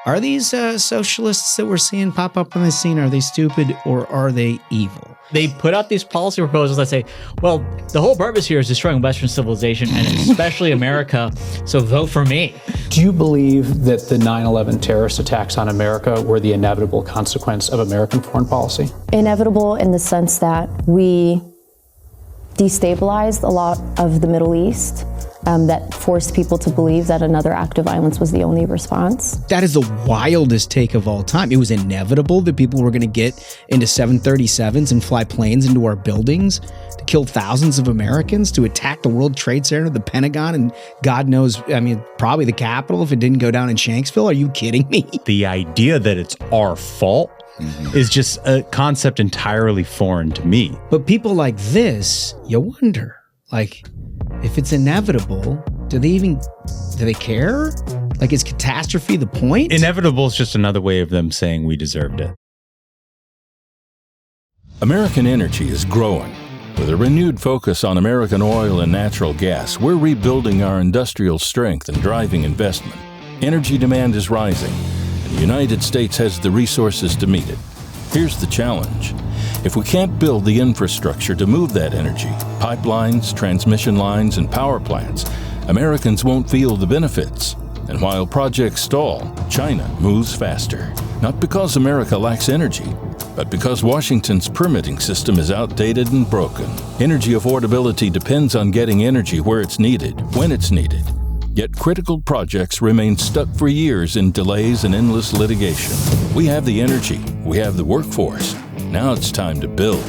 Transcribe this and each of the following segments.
Are these socialists that we're seeing pop up on the scene, are they stupid or are they evil? They put out these policy proposals that say, well, the whole purpose here is destroying Western civilization and especially America, so vote for me. Do you believe that the 9/11 terrorist attacks on America were the inevitable consequence of American foreign policy? Inevitable in the sense that we destabilized a lot of the Middle East, that forced people to believe that another act of violence was the only response. That is the wildest take of all time. It was inevitable that people were going to get into 737s and fly planes into our buildings to kill thousands of Americans, to attack the World Trade Center, the Pentagon, and God knows, I mean, probably the Capitol if it didn't go down in Shanksville. Are you kidding me? The idea that it's our fault is just a concept entirely foreign to me. But people like this, you wonder, like, if it's inevitable, do they care? Like, is catastrophe the point? Inevitable is just another way of them saying we deserved it. American energy is growing. With a renewed focus on American oil and natural gas, we're rebuilding our industrial strength and driving investment. Energy demand is rising, and the United States has the resources to meet it. Here's the challenge. If we can't build the infrastructure to move that energy, pipelines, transmission lines, and power plants, Americans won't feel the benefits. And while projects stall, China moves faster. Not because America lacks energy, but because Washington's permitting system is outdated and broken. Energy affordability depends on getting energy where it's needed, when it's needed. Yet critical projects remain stuck for years in delays and endless litigation. We have the energy, we have the workforce. Now it's time to build.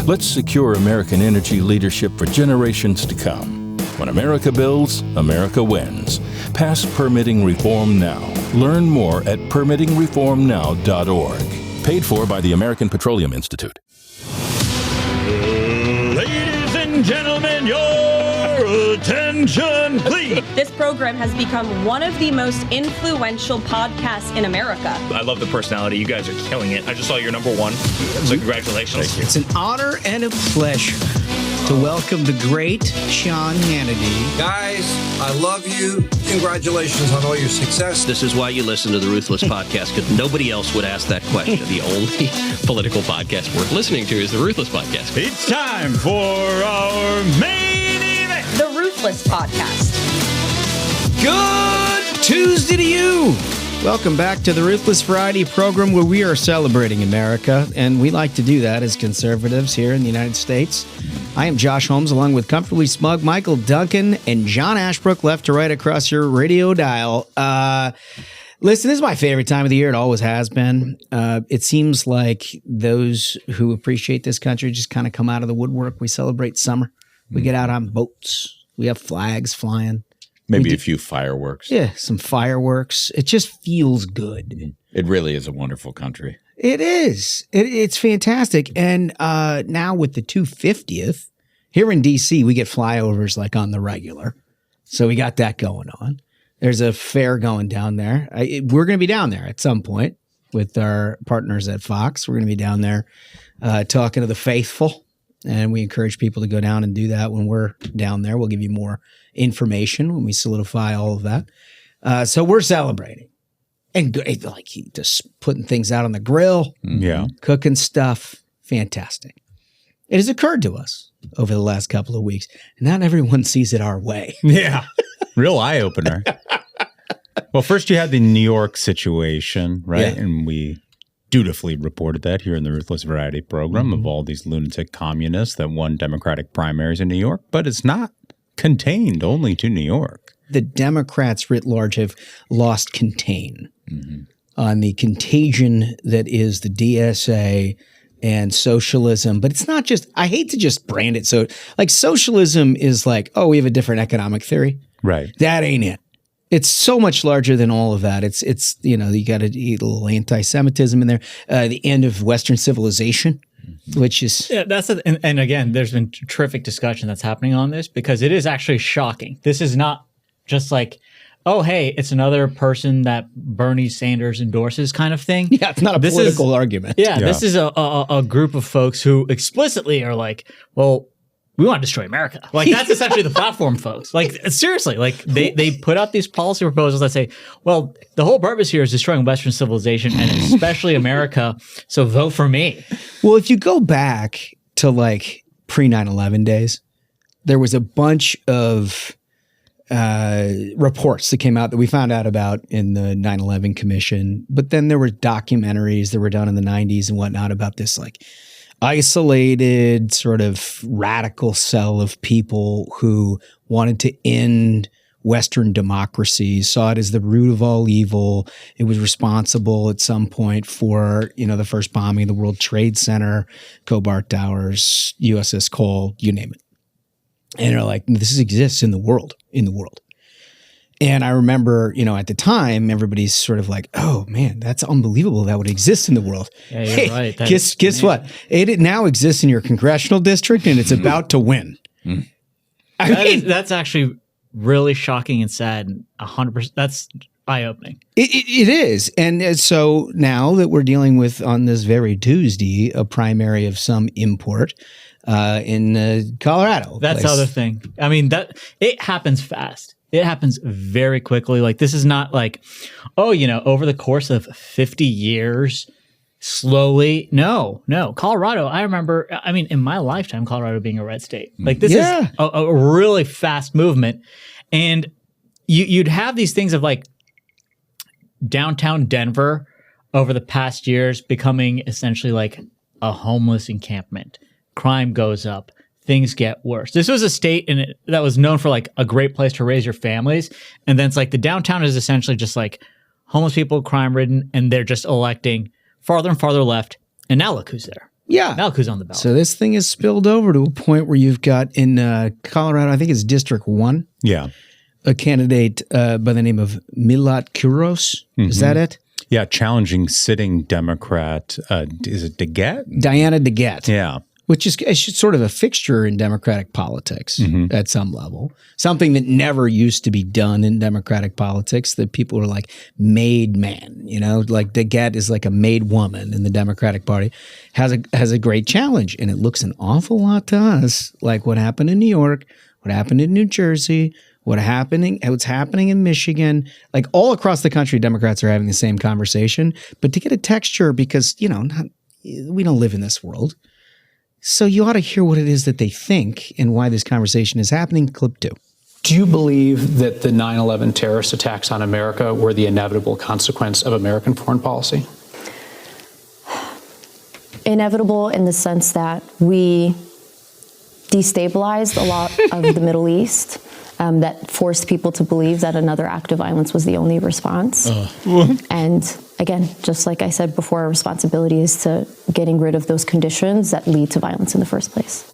Let's secure American energy leadership for generations to come. When America builds, America wins. Pass permitting reform now. Learn more at permittingreformnow.org. Paid for by the American Petroleum Institute. Ladies and gentlemen, your attention, please. This program has become one of the most influential podcasts in America. I love the personality. You guys are killing it. I just saw your #1. So congratulations. It's an honor and a pleasure to welcome the great Sean Hannity. Guys, I love you. Congratulations on all your success. This is why you listen to the Ruthless podcast, because nobody else would ask that question. The only political podcast worth listening to is the Ruthless podcast. It's time for our main event. The Ruthless podcast. Good Tuesday to you. Welcome back to the Ruthless Variety program, where we are celebrating America, and we like to do that as conservatives here in the United States. I am Josh Holmes, along with Comfortably Smug Michael Duncan and John Ashbrook, left to right across your radio dial. Listen, this is my favorite time of the year. It always has been. It seems like those who appreciate this country just kind of come out of the woodwork. We celebrate summer. We get out on boats. We have flags flying. Maybe a few fireworks. Yeah, some fireworks. It just feels good. It really is a wonderful country. It is. It's fantastic. And now with the 250th, here in D.C., we get flyovers like on the regular. So we got that going on. There's a fair going down there. We're going to be down there at some point with our partners at Fox. We're going to be down there talking to the faithful. And we encourage people to go down and do that when we're down there. We'll give you more information when we solidify all of that. So we're celebrating. And like just putting things out on the grill. Yeah. Cooking stuff. Fantastic. It has occurred to us over the last couple of weeks. Not everyone sees it our way. Yeah. Real eye-opener. Well, first you had the New York situation, right? Yeah. And we dutifully reported that here in the Ruthless Variety program of all these lunatic communists that won Democratic primaries in New York. But it's not contained only to New York. The Democrats writ large have lost contain on the contagion that is the DSA and socialism. But it's not just, I hate to just brand it so, like socialism is like, oh, we have a different economic theory. Right. That ain't it. It's so much larger than all of that. It's you know, you got a little anti-Semitism in there. The end of Western civilization, which is... Yeah, that's it. And again, there's been terrific discussion that's happening on this because it is actually shocking. This is not just like, oh, hey, it's another person that Bernie Sanders endorses kind of thing. Yeah, it's not a political argument. Yeah, this is a group of folks who explicitly are like, well, we want to destroy America. Like that's essentially the platform, folks. Like seriously, like they put out these policy proposals that say, well, the whole purpose here is destroying Western civilization and especially America. So vote for me. Well, if you go back to like pre 9/11 days, there was a bunch of reports that came out that we found out about in the 9/11 Commission. But then there were documentaries that were done in the 90s and whatnot about this like isolated sort of radical cell of people who wanted to end Western democracy, saw it as the root of all evil. It was responsible at some point for, the first bombing of the World Trade Center, Cobart Towers, USS Cole, you name it. And they're like, this exists in the world. And I remember, at the time, everybody's sort of like, oh man, that's unbelievable that would exist in the world. Yeah, you're right. Guess what? It now exists in your congressional district and it's about to win. That's actually really shocking and sad. And 100%. That's eye-opening. It is. And so now that we're dealing with, on this very Tuesday, a primary of some import in Colorado. That's the other thing. I mean, that it happens fast. It happens very quickly. Like this is not like, over the course of 50 years, slowly. No. Colorado, I remember, in my lifetime, Colorado being a red state. Like this is a really fast movement. And you'd have these things of like downtown Denver over the past years becoming essentially like a homeless encampment. Crime goes up. Things get worse. This was a state that was known for like a great place to raise your families. And then it's like the downtown is essentially just like homeless people, crime ridden, and they're just electing farther and farther left. And now look who's there. Yeah. Now look who's on the ballot. So this thing has spilled over to a point where you've got in Colorado, I think it's District 1. Yeah. A candidate by the name of Milat Kuros. Is that it? Yeah. Challenging sitting Democrat. Is it DeGette? Diana DeGette. Yeah. Which is sort of a fixture in Democratic politics at some level. Something that never used to be done in Democratic politics, that people are like made man, like DeGette is like a made woman in the Democratic Party, has a great challenge. And it looks an awful lot to us like what happened in New York, what happened in New Jersey, what's happening in Michigan. Like all across the country, Democrats are having the same conversation. But to get a texture, because, we don't live in this world. So you ought to hear what it is that they think and why this conversation is happening. Clip 2. Do you believe that the 9/11 terrorist attacks on America were the inevitable consequence of American foreign policy? Inevitable in the sense that we destabilized a lot of the Middle East, that forced people to believe that another act of violence was the only response. And again, just like I said before, our responsibility is to getting rid of those conditions that lead to violence in the first place.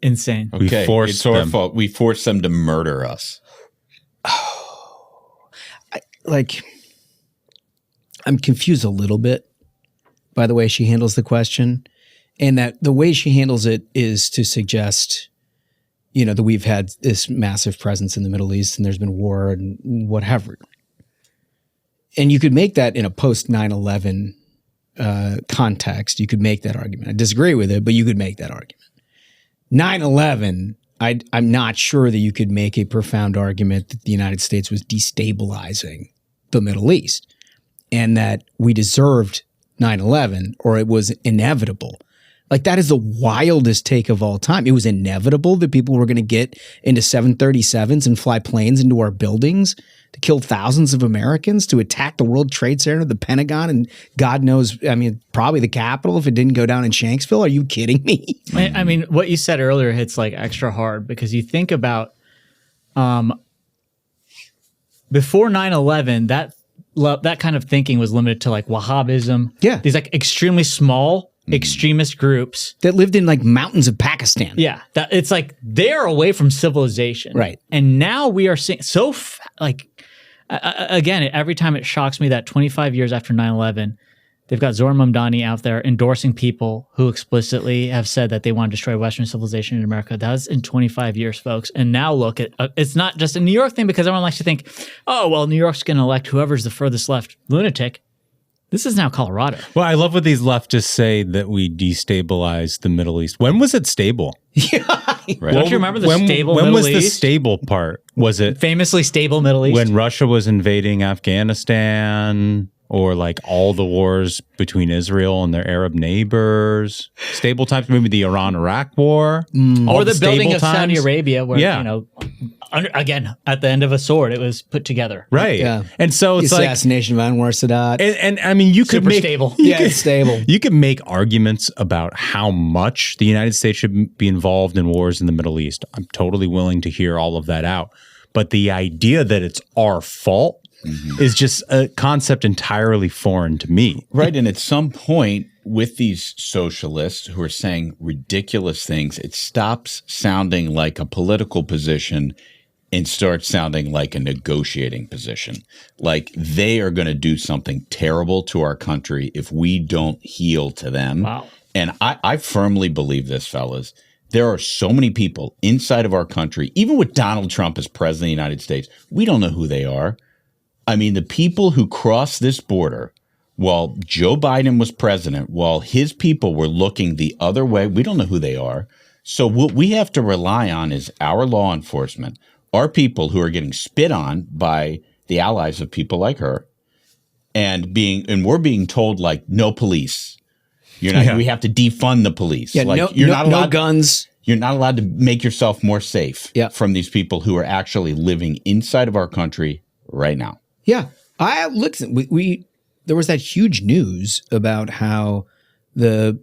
Insane. Okay, it's our fault. We forced them to murder us. I'm confused a little bit by the way she handles the question, and that the way she handles it is to suggest, that we've had this massive presence in the Middle East and there's been war and whatever. And you could make that in a post 9/11 context. You could make that argument. I disagree with it, but you could make that argument. 9/11, I'm not sure that you could make a profound argument that the United States was destabilizing the Middle East and that we deserved 9/11 or it was inevitable. Like that is the wildest take of all time. It was inevitable that people were going to get into 737s and fly planes into our buildings to kill thousands of Americans, to attack the World Trade Center, the Pentagon, and God knows, probably the Capitol if it didn't go down in Shanksville. Are you kidding me? What you said earlier hits like extra hard because you think about before 9/11, that kind of thinking was limited to like Wahhabism. Yeah. These like extremely small extremist groups that lived in like mountains of Pakistan. Yeah, it's like they're away from civilization, right? And now we are seeing again, every time it shocks me that 25 years after 9/11, they've got Zohar Mamdani out there endorsing people who explicitly have said that they want to destroy Western civilization in America. That was in 25 years, folks. And now look at it's not just a New York thing because everyone likes to think, oh well, New York's going to elect whoever's the furthest left lunatic. This is now Colorado. Well, I love what these leftists say that we destabilized the Middle East. When was it stable? Yeah. Right. Don't you remember the stable When Middle was East? the stable part? Was it famously stable Middle East? When Russia was invading Afghanistan, or like all the wars between Israel and their Arab neighbors? Stable times, maybe the Iran-Iraq war? Or the building of times? Saudi Arabia where, you know, again, at the end of a sword, it was put together. Right. Yeah. And so it's the like assassination of Anwar Sadat. And I mean, you could Super make stable. It's stable. You could make arguments about how much the United States should be involved in wars in the Middle East. I'm totally willing to hear all of that out. But the idea that it's our fault is just a concept entirely foreign to me. Right. And at some point with these socialists who are saying ridiculous things, it stops sounding like a political position and starts sounding like a negotiating position. Like they are going to do something terrible to our country if we don't heel to them. Wow. And I firmly believe this, fellas. There are so many people inside of our country, even with Donald Trump as president of the United States, we don't know who they are. I mean, the people who crossed this border while Joe Biden was president, while his people were looking the other way, we don't know who they are. So what we have to rely on is our law enforcement, our people who are getting spit on by the allies of people like her, and we're being told like no police. You're not. We have to defund the police. Yeah, like you're not allowed guns. You're not allowed to make yourself more safe from these people who are actually living inside of our country right now. Yeah, I looked. There was that huge news about how the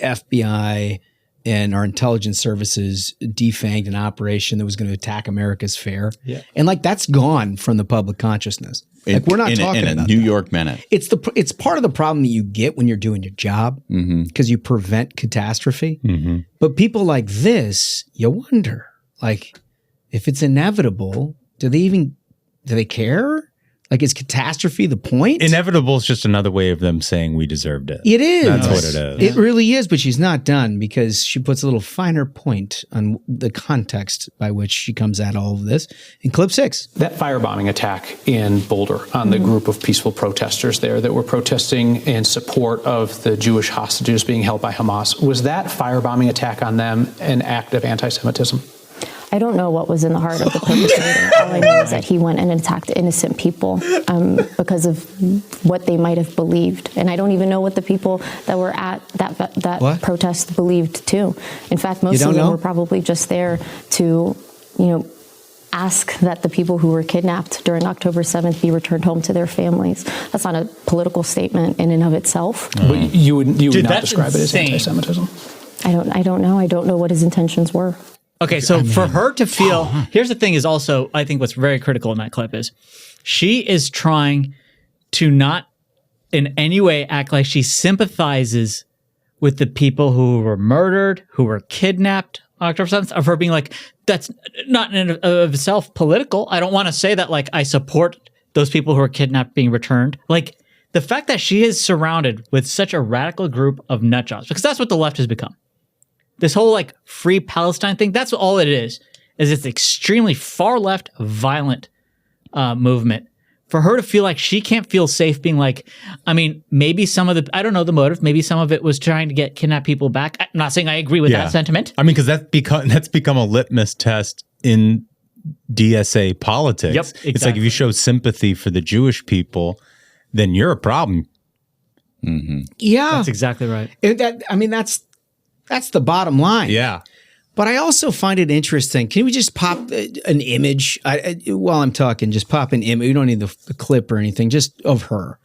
FBI and our intelligence services defanged an operation that was going to attack America's fair. Yeah, and like that's gone from the public consciousness. Like we're not talking about New York minute. It's part of the problem that you get when you're doing your job because you prevent catastrophe. But people like this, you wonder, like if it's inevitable, do they care? Like, is catastrophe the point? Inevitable is just another way of them saying we deserved it. It is. That's what it is. It really is, but she's not done because she puts a little finer point on the context by which she comes at all of this in clip 6. That firebombing attack in Boulder on the group of peaceful protesters there that were protesting in support of the Jewish hostages being held by Hamas, was that firebombing attack on them an act of anti-Semitism? I don't know what was in the heart of the perpetrator. All I know is that he went and attacked innocent people because of what they might have believed. And I don't even know what the people that were at that protest believed too. In fact, most of them were probably just there to, ask that the people who were kidnapped during October 7th be returned home to their families. That's not a political statement in and of itself. But you would not describe it as anti-Semitism? I don't know. I don't know what his intentions were. Okay, so for her to feel, here's the thing is also, I think what's very critical in that clip is she is trying to not in any way act like she sympathizes with the people who were murdered, who were kidnapped, October 7th, of her being like, that's not in and of itself political. I don't want to say that like I support those people who are kidnapped being returned. Like the fact that she is surrounded with such a radical group of nutjobs, because that's what the left has become. This whole like free Palestine thing, that's all it is it's extremely far left, violent movement. For her to feel like she can't feel safe being like, I mean, maybe some of I don't know the motive, maybe some of it was trying to get kidnapped people back. I'm not saying I agree with that sentiment. I mean, because that's become a litmus test in DSA politics. Yep, exactly. It's like if you show sympathy for the Jewish people, then you're a problem. Yeah. That's exactly right. That's the bottom line. Yeah. But I also find it interesting. Can we just pop an image while I'm talking? Just pop an image. We don't need the clip or anything, just of her.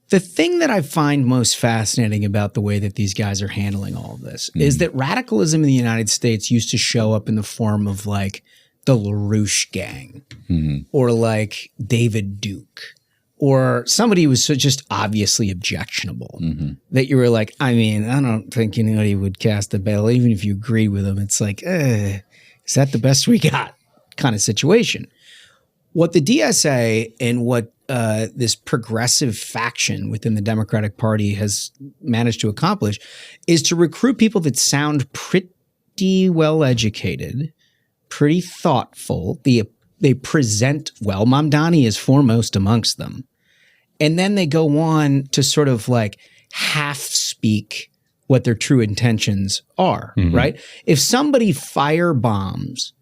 The thing that I find most fascinating about the way that these guys are handling all of this is that radicalism in the United States used to show up in the form of like the LaRouche gang or like David Duke. Or somebody who was just obviously objectionable that you were like, I mean, I don't think anybody would cast a bail, even if you agree with them. It's like, is that the best we got kind of situation? What the DSA and what this progressive faction within the Democratic Party has managed to accomplish is to recruit people that sound pretty well educated, pretty thoughtful. They present well. Mamdani is foremost amongst them. and then they go on to sort of like half speak what their true intentions are, right? If somebody firebombs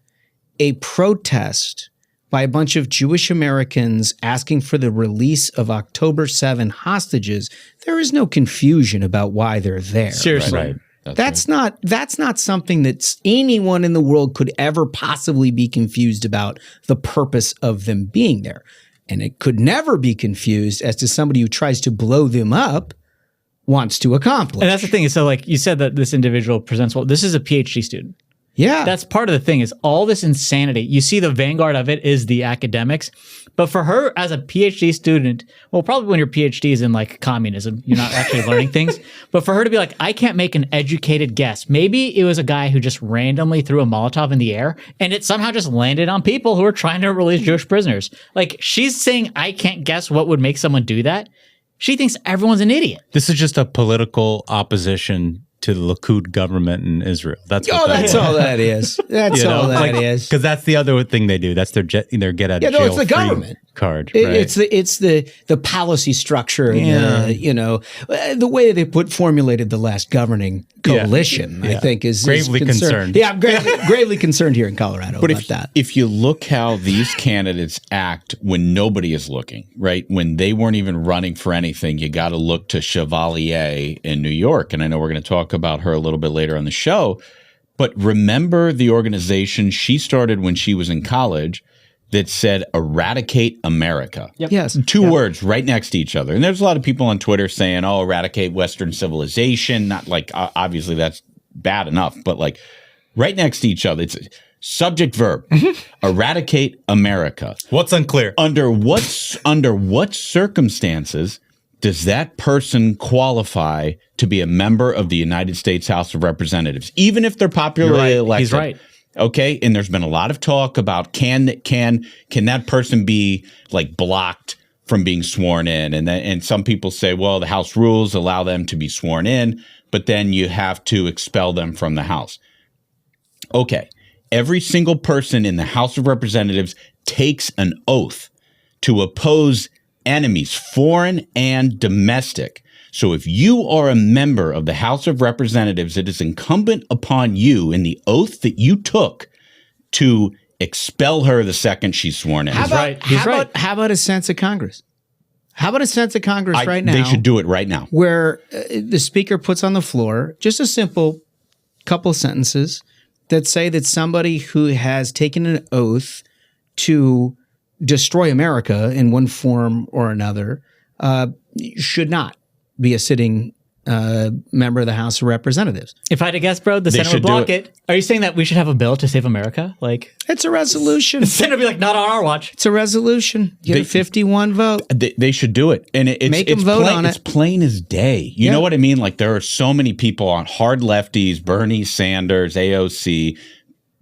a protest by a bunch of Jewish Americans asking for the release of October 7 hostages, there is no confusion about why they're there. Seriously. Right. That's not something that anyone in the world could ever possibly be confused about the purpose of them being there. And it could never be confused as to somebody who tries to blow them up wants to accomplish. And that's the thing. So like you said that this individual presents well, this is a PhD student. Yeah. That's part of the thing is all this insanity. You see the vanguard of it is the academics. But for her as a PhD student, well, probably when your PhD is in like communism, you're not actually learning things. But for her to be like, I can't make an educated guess. Maybe it was a guy who just randomly threw a Molotov in the air and it somehow just landed on people who are trying to release Jewish prisoners. Like she's saying, I can't guess what would make someone do that. She thinks everyone's an idiot. This is just a political opposition to the Likud government in Israel. That's what that's all that is. That's all that is. Because that's the other thing they do. That's their get out of jail it's the government card. It's the policy structure. The way they formulated the last governing coalition. I think is gravely concerned. Yeah, I'm gravely concerned here in Colorado about that. If you look how these candidates act when nobody is looking, right? When they weren't even running for anything, you got to look to Chevalier in New York, and I know we're going to talk about her a little bit later on the show. But remember the organization she started when she was in college that said eradicate America. Yep. Yes. Two words right next to each other. And there's a lot of people on Twitter saying, oh, eradicate Western civilization. Not like, obviously that's bad enough, but like right next to each other. It's subject verb. Eradicate America. What's unclear? Under what circumstances does that person qualify to be a member of the United States House of Representatives, even if they're popularly elected? He's right. Okay, and there's been a lot of talk about can that person be like blocked from being sworn in, and some people say, well, the House rules allow them to be sworn in, but then you have to expel them from the House. Okay, every single person in the House of Representatives takes an oath to oppose enemies, foreign and domestic. So if you are a member of the House of Representatives, it is incumbent upon you in the oath that you took to expel her the second she's sworn in. He's right. How about a sense of Congress? How about a sense of Congress right now? They should do it right now. Where the speaker puts on the floor just a simple couple of sentences that say that somebody who has taken an oath to destroy America in one form or another should not be a sitting member of the House of Representatives. If I had to guess, bro, the Senate would block it. Are you saying that we should have a bill to save America? Like it's a resolution. The Senate would be like, not on our watch. It's a resolution. Get a 51 vote. They should do it. And it's vote on it. It's plain as day. You know what I mean? Like there are so many people on hard lefties, Bernie Sanders, AOC,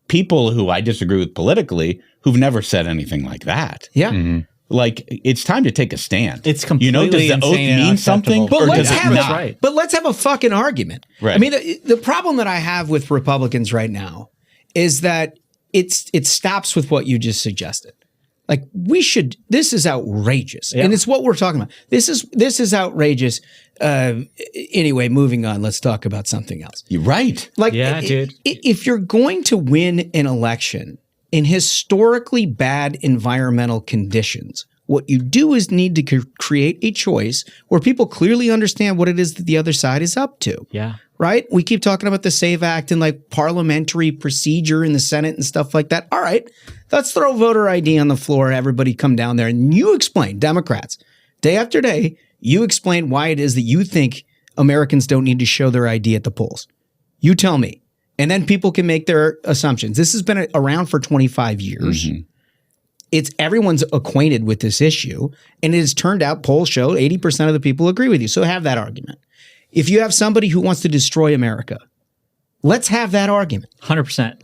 people who I disagree with politically, who've never said anything like that. Yeah. Mm-hmm. Like, it's time to take a stand. It's completely does the oath mean something? But let's have a fucking argument. Right. I mean, the problem that I have with Republicans right now is that it stops with what you just suggested. Like this is outrageous. Yeah. And it's what we're talking about. This is outrageous. Anyway, moving on, let's talk about something else. You're right. Like, dude. If you're going to win an election in historically bad environmental conditions, what you do is need to create a choice where people clearly understand what it is that the other side is up to. Yeah. Right? We keep talking about the SAVE Act and like parliamentary procedure in the Senate and stuff like that. All right, let's throw voter ID on the floor. Everybody come down there and you explain, Democrats, day after day, you explain why it is that you think Americans don't need to show their ID at the polls. You tell me. And then people can make their assumptions. This has been around for 25 years. Mm-hmm. Everyone's acquainted with this issue. And it has turned out, polls show 80% of the people agree with you. So have that argument. If you have somebody who wants to destroy America, let's have that argument. 100%.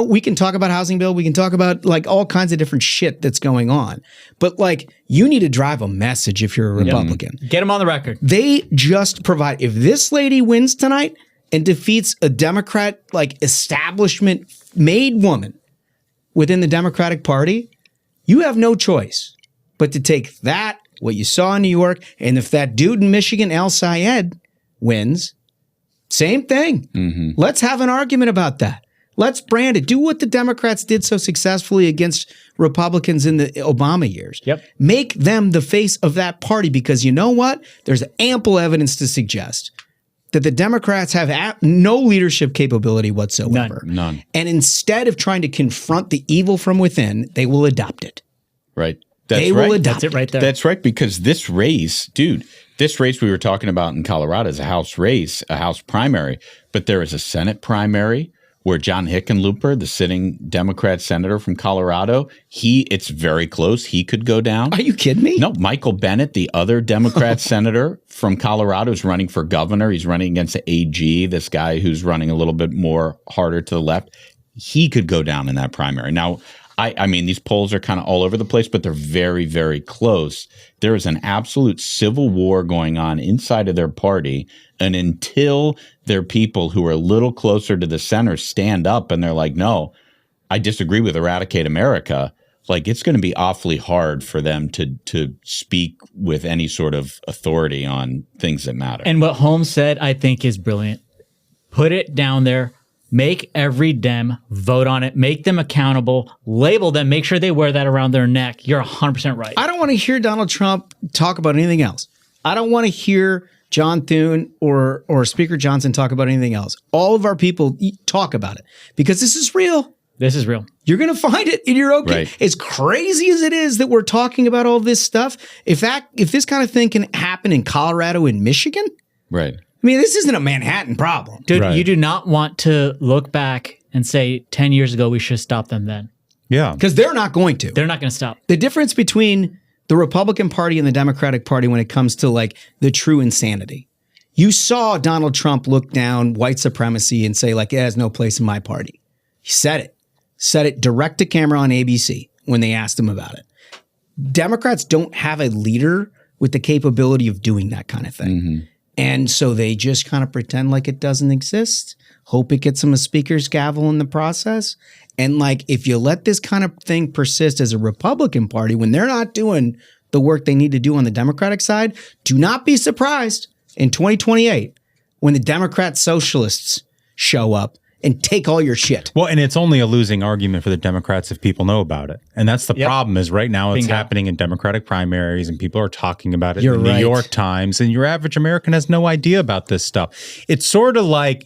We can talk about housing bill. We can talk about like all kinds of different shit that's going on. But like, you need to drive a message if you're a Republican. Get them on the record. They just provide, if this lady wins tonight and defeats a Democrat, like establishment made woman within the Democratic Party, you have no choice but to take that what you saw in New York. And if that dude in Michigan, El Sayed, wins, same thing. Let's have an argument about that. Let's brand it. Do what the Democrats did so successfully against Republicans in the Obama years. Make them the face of that party, because you know what? There's ample evidence to suggest that the Democrats have no leadership capability whatsoever. None. And instead of trying to confront the evil from within, they will adopt it. Right. They will adopt it. Right there. That's right, because this race, dude, this race we were talking about in Colorado is a House race, a House primary, but there is a Senate primary where John Hickenlooper, the sitting Democrat senator from Colorado, it's very close. He could go down. Are you kidding me? No, Michael Bennet, the other Democrat senator from Colorado, is running for governor. He's running against the AG, this guy who's running a little bit more harder to the left. He could go down in that primary. Now, I mean, these polls are kind of all over the place, but they're very, very close. There is an absolute civil war going on inside of their party. And until their people who are a little closer to the center stand up and they're like, no, I disagree with Eradicate America, like it's going to be awfully hard for them to speak with any sort of authority on things that matter. And what Holmes said, I think, is brilliant. Put it down there. Make every Dem vote on it. Make them accountable. Label them. Make sure they wear that around their neck. You're 100% right. I don't want to hear Donald Trump talk about anything else. I don't want to hear John Thune or Speaker Johnson talk about anything else. All of our people talk about it because this is real. This is real. You're going to find it and you're okay. Right. As crazy as it is that we're talking about all this stuff, if this kind of thing can happen in Colorado and Michigan, right. I mean, this isn't a Manhattan problem. Dude, Right. you do not want to look back and say 10 years ago we should stop them then. Yeah. Because they're not going to. They're not going to stop. The difference between the Republican Party and the Democratic Party when it comes to like the true insanity. You saw Donald Trump look down white supremacy and say like, it has no place in my party. He said it direct to camera on ABC when they asked him about it. Democrats don't have a leader with the capability of doing that kind of thing. And so they just kind of pretend like it doesn't exist, hope it gets them a speaker's gavel in the process. And like, if you let this kind of thing persist as a Republican Party, when they're not doing the work they need to do on the Democratic side, do not be surprised in 2028 when the Democrat Socialists show up and take all your shit. Well, and it's only a losing argument for the Democrats if people know about it. And that's the problem is right now it's happening in Democratic primaries and people are talking about it in the New York Times and your average American has no idea about this stuff. It's sort of like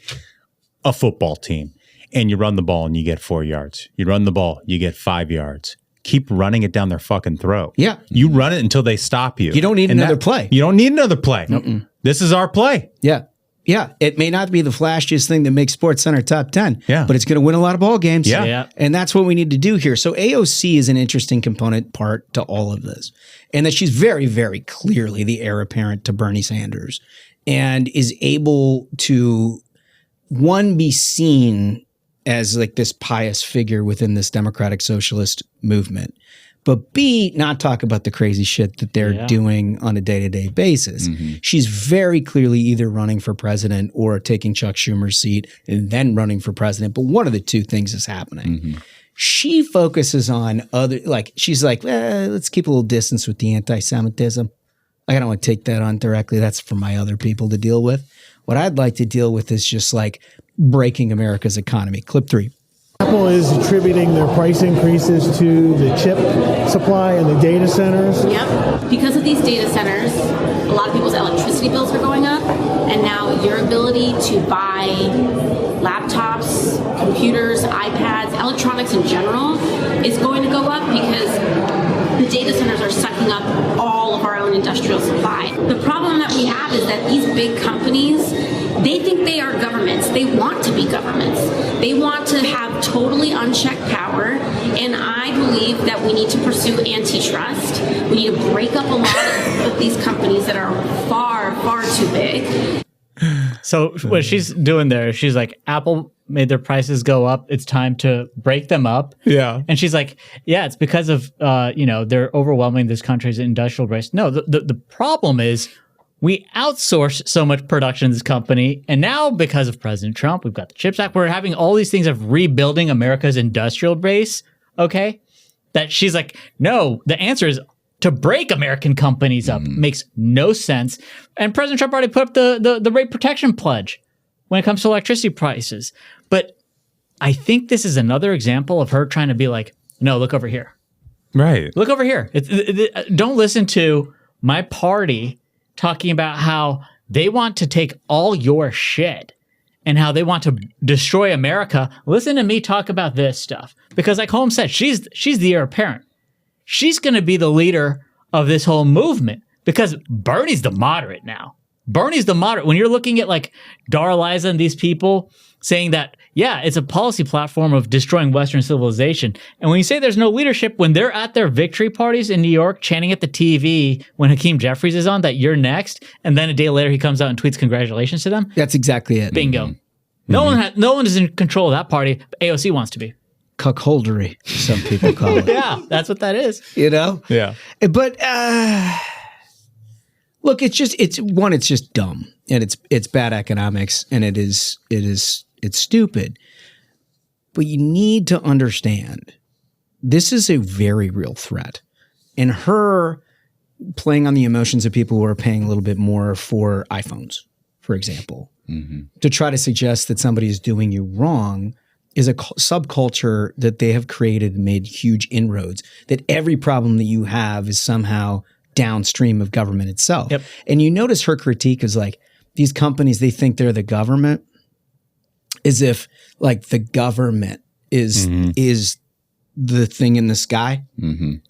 a football team and you run the ball and you get 4 yards. You run the ball, you get 5 yards. Keep running it down their fucking throat. Yeah. You run it until they stop you. You don't need another play. You don't need another play. This is our play. Yeah. Yeah, it may not be the flashiest thing that makes SportsCenter top 10, but it's going to win a lot of ball games. Yeah. And that's what we need to do here. So AOC is an interesting component part to all of this. And that she's very, very clearly the heir apparent to Bernie Sanders and is able to, one, be seen as like this pious figure within this democratic socialist movement, but B, not talk about the crazy shit that they're doing on a day-to-day basis. She's very clearly either running for president or taking Chuck Schumer's seat and then running for president. But one of the two things is happening. She focuses on other, like, she's like, let's keep a little distance with the anti-Semitism. Like, I don't want to take that on directly. That's for my other people to deal with. What I'd like to deal with is just like breaking America's economy. Clip 3. Apple is attributing their price increases to the chip supply and the data centers. Yep. Because of these data centers, a lot of people's electricity bills are going up, and now your ability to buy laptops, computers, iPads, electronics in general is going to go up because the data centers are sucking up all of our own industrial supply. The problem that we have is that these big companies, they think they are governments. They want to be governments. They want to have totally unchecked power, and I believe that we need to pursue antitrust. We need to break up a lot of these companies that are far, far too big. So what she's doing there, she's like, Apple made their prices go up. It's time to break them up. Yeah. And she's like, yeah, it's because of, they're overwhelming this country's industrial base. No, the problem is we outsource so much production in this company. And now because of President Trump, we've got the CHIPS Act. We're having all these things of rebuilding America's industrial base. Okay. That she's like, no, the answer is to break American companies up. Makes no sense. And President Trump already put up the rate protection pledge when it comes to electricity prices. But I think this is another example of her trying to be like, no, look over here. Right. Look over here. Don't listen to my party talking about how they want to take all your shit and how they want to destroy America. Listen to me talk about this stuff. Because like Holmes said, she's the heir apparent. She's going to be the leader of this whole movement because Bernie's the moderate now. Bernie's the moderate. When you're looking at like Dar-Liza and these people saying that, yeah, it's a policy platform of destroying Western civilization. And when you say there's no leadership, when they're at their victory parties in New York, chanting at the TV when Hakeem Jeffries is on that you're next, and then a day later he comes out and tweets congratulations to them. That's exactly it. Bingo. No one is in control of that party. AOC wants to be. Cuckoldery, some people call it. Yeah, that's what that is. You know? Yeah. But look, it's just dumb, and it's bad economics, and it's stupid. But you need to understand this is a very real threat, and her playing on the emotions of people who are paying a little bit more for iPhones, for example, to try to suggest that somebody is doing you wrong is a subculture that they have created and made huge inroads, that every problem that you have is somehow downstream of government itself. Yep. And you notice her critique is like, these companies, they think they're the government, as if like the government is the thing in the sky.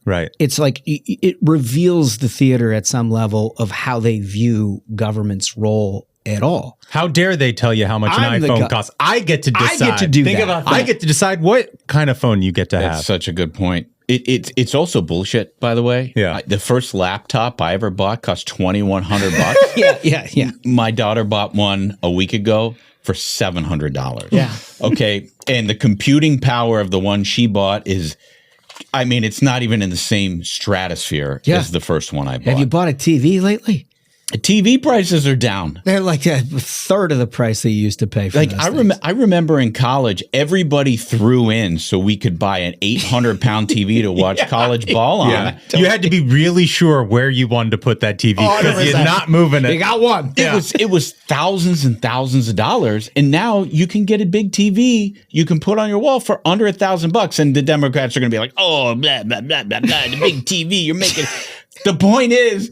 Right. It's like it reveals the theater at some level of how they view government's role at all. How dare they tell you how much I'm an the iPhone costs? I get to decide. I get to do Think that. about that. I get to decide what kind of phone you get to That's have. such a good point. It's also bullshit, by the way. Yeah. The first laptop I ever bought cost $2,100. Yeah. My daughter bought one a week ago for $700. Yeah. Okay. And the computing power of the one she bought is, I mean, it's not even in the same stratosphere as the first one I bought. Have you bought a TV lately? TV prices are down. They're like a third of the price they used to pay for Like those I remember in college, everybody threw in so we could buy an 800-pound TV to watch college ball on. Yeah. You had to be really sure where you wanted to put that TV because you're not moving it. You got one. It was thousands and thousands of dollars, and now you can get a big TV you can put on your wall for under $1,000. And the Democrats are going to be like, "Oh, blah blah blah blah blah, the big TV you're making." The point is,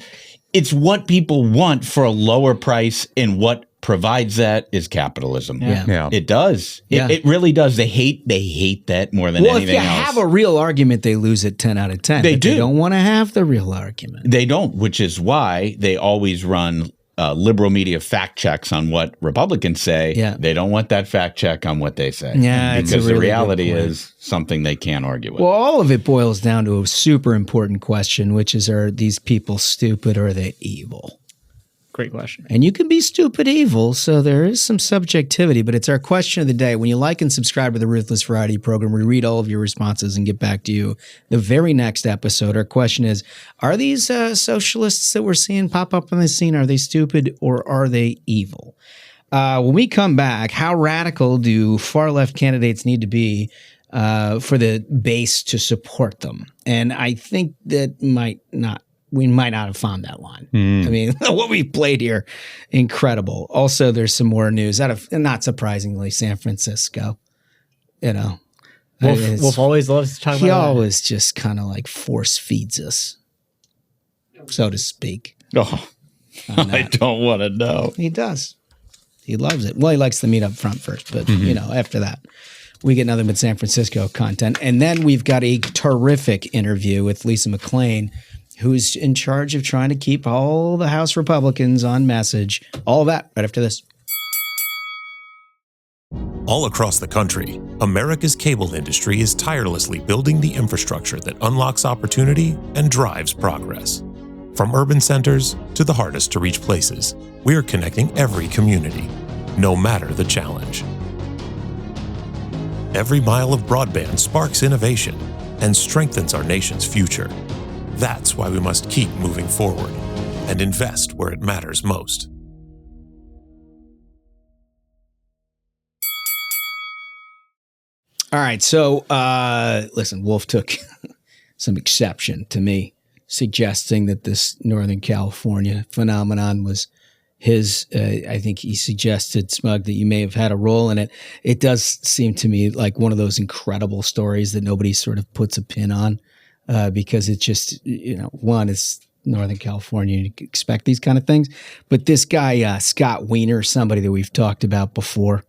it's what people want for a lower price, and what provides that is capitalism. Yeah. It does. Yeah. It really does. They hate that more than anything else. If you have a real argument, they lose it 10 out of 10. They But do. They don't want to have the real argument. They don't, which is why they always run liberal media fact checks on what Republicans say. Yeah. They don't want that fact check on what they say. Yeah, it's a because the really good reality point. is something they can't argue with. Well, all of it boils down to a super important question, which is, are these people stupid or are they evil? Great question. And you can be stupid evil, so there is some subjectivity, but it's our question of the day. When you like and subscribe to the Ruthless Variety program, we read all of your responses and get back to you the very next episode. Our question is, are these socialists that we're seeing pop up on the scene, are they stupid or are they evil? When we come back, how radical do far-left candidates need to be for the base to support them? And I think that we might not have found that line. I mean, what we played here, incredible. Also, there's some more news out of, not surprisingly, San Francisco. You know, Wolf always loves to talk about he that. always just kind of like force feeds us, so to speak. Oh, I don't want to know. He does. He loves it. Well, he likes to meet up front first, but you know, after that, we get nothing but San Francisco content. And then we've got a terrific interview with Lisa McClain, who's in charge of trying to keep all the House Republicans on message. All that right after this. All across the country, America's cable industry is tirelessly building the infrastructure that unlocks opportunity and drives progress. From urban centers to the hardest to reach places, we are connecting every community, no matter the challenge. Every mile of broadband sparks innovation and strengthens our nation's future. That's why we must keep moving forward and invest where it matters most. All right. So, listen, Wolf took some exception to me suggesting that this Northern California phenomenon was his. I think he suggested, Smug, that you may have had a role in it. It does seem to me like one of those incredible stories that nobody sort of puts a pin on because it's just, one, it's Northern California, you expect these kind of things. But this guy, Scott Wiener, somebody that we've talked about before,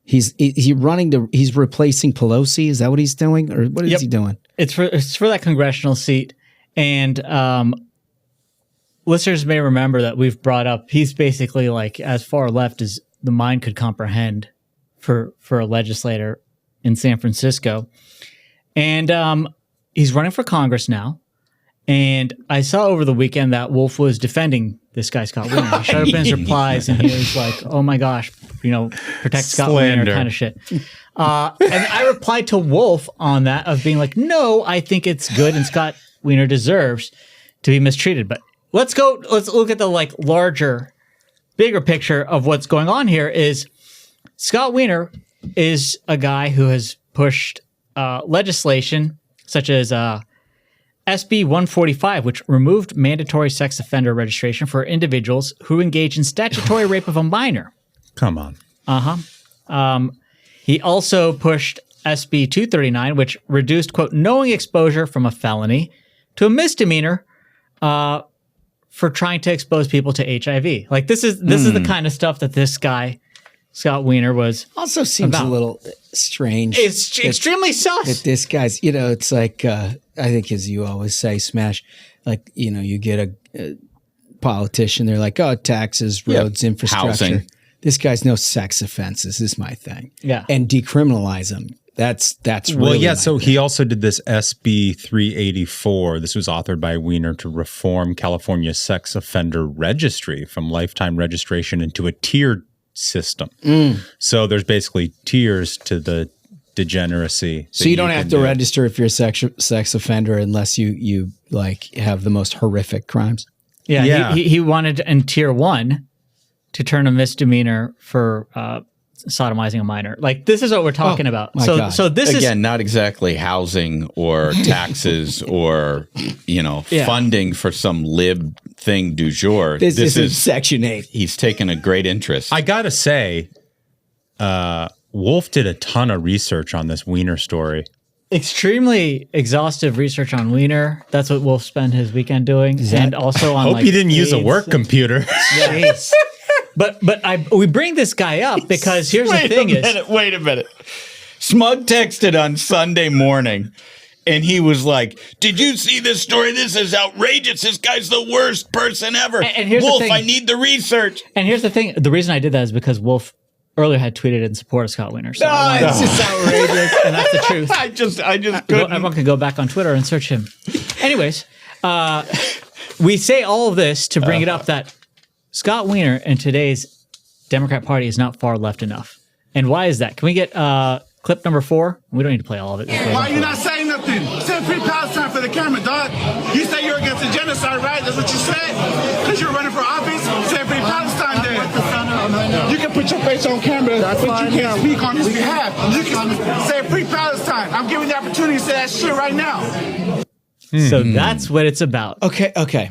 he's replacing Pelosi. Is that what he's doing? Or what is he doing? It's for that congressional seat. And listeners may remember that we've brought up, he's basically like as far left as the mind could comprehend for a legislator in San Francisco. And he's running for Congress now. And I saw over the weekend that Wolf was defending this guy, Scott Wiener. He showed up in his replies and he was like, oh my gosh, protect Scott Wiener kind of shit. And I replied to Wolf on that of being like, no, I think it's good and Scott Wiener deserves to be mistreated. But let's look at the larger, bigger picture of what's going on here is Scott Wiener is a guy who has pushed legislation such as SB 145, which removed mandatory sex offender registration for individuals who engage in statutory rape of a minor. Come on. He also pushed SB 239, which reduced, quote, knowing exposure from a felony to a misdemeanor for trying to expose people to HIV. Like this is the kind of stuff that this guy, Scott Wiener, was also seems a little strange. It's extremely sus. That this guy's, it's like, I think as you always say, Smash, like, you get a politician, they're like, oh, taxes, roads, infrastructure. Housing. This guy's no sex offenses is my thing. Yeah. And decriminalize them. That's really well, yeah. my So thing. he also did this SB 384. This was authored by Wiener to reform California's sex offender registry from lifetime registration into a tiered system. So there's basically tiers to the degeneracy. So you don't have to register if you're a sex offender unless you like have the most horrific crimes. Yeah. He wanted in tier 1 to turn a misdemeanor for sodomizing a minor. Like this is what we're talking about. So this again, is not exactly housing or taxes or funding for some lib thing du jour. This is Section 8. He's taken a great interest. I gotta say, Wolf did a ton of research on this Wiener story. Extremely exhaustive research on Wiener. That's what Wolf spent his weekend doing, and also on. Hope he didn't use a work computer. Jeez. But we bring this guy up because here's the thing: wait a minute. Smug texted on Sunday morning, and he was like, "Did you see this story? This is outrageous. This guy's the worst person ever." And here's Wolf, the thing. I need the research. And here's the thing: the reason I did that is because Wolf earlier had tweeted in support of Scott Wiener. So it's just outrageous, and that's the truth. I just couldn't. Everyone can go back on Twitter and search him. Anyways, we say all of this to bring it up that Scott Wiener in today's Democrat Party is not far left enough. And why is that? Can we get clip number 4? We don't need to play all of it. Why are you not saying nothing? Say free Palestine for the camera, dog. You say you're against the genocide, right? That's what you said? Because you're running for office? Say free Palestine then. You can put your face on camera, but you can't speak on his behalf. You can say free Palestine. I'm giving the opportunity to say that shit right now. So that's what it's about. Okay.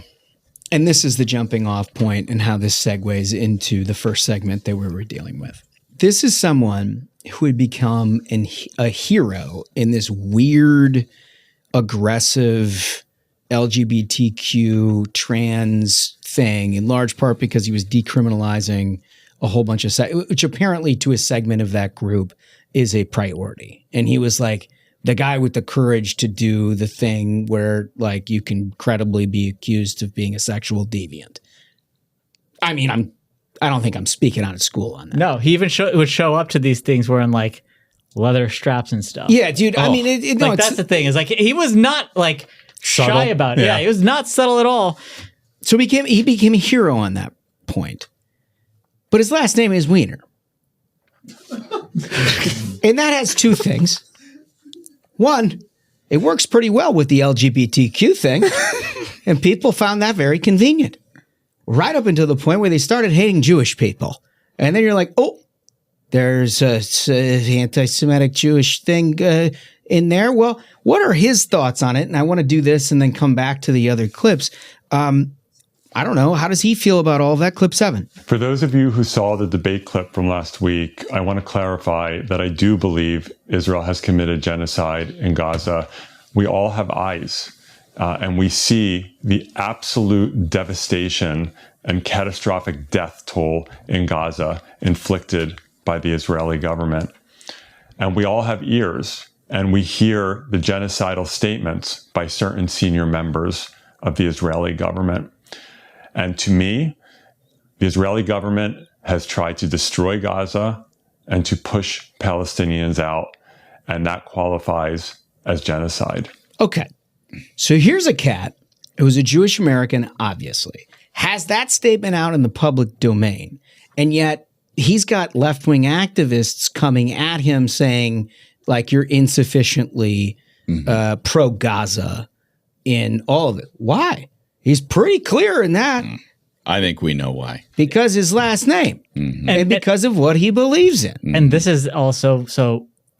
And this is the jumping off point and how this segues into the first segment that we were dealing with. This is someone who had become a hero in this weird, aggressive LGBTQ trans thing, in large part because he was decriminalizing a whole bunch of which apparently to a segment of that group is a priority. And he was like the guy with the courage to do the thing where like you can credibly be accused of being a sexual deviant. I mean, I don't think I'm speaking out of school on that. No, he even would show up to these things wearing like leather straps and stuff. Yeah, dude. I mean, that's the thing. Is like he was not like subtle. Shy about it. Yeah, he was not subtle at all. So he became a hero on that point. But his last name is Wiener. And that has two things. One, it works pretty well with the LGBTQ thing. And people found that very convenient. Right up until the point where they started hating Jewish people. And then you're like, oh, there's an anti-Semitic Jewish thing in there. Well, what are his thoughts on it? And I want to do this and then come back to the other clips. I don't know. How does he feel about all of that? Clip 7. For those of you who saw the debate clip from last week, I want to clarify that I do believe Israel has committed genocide in Gaza. We all have eyes, and we see the absolute devastation and catastrophic death toll in Gaza inflicted by the Israeli government. And we all have ears, and we hear the genocidal statements by certain senior members of the Israeli government. And to me, the Israeli government has tried to destroy Gaza and to push Palestinians out, and that qualifies as genocide. Okay. So here's a cat who was a Jewish American, obviously, has that statement out in the public domain, and yet he's got left-wing activists coming at him saying, like, you're insufficiently pro-Gaza in all of it. Why? He's pretty clear in that. I think we know why. Because his last name. And because of what he believes in. And this is also,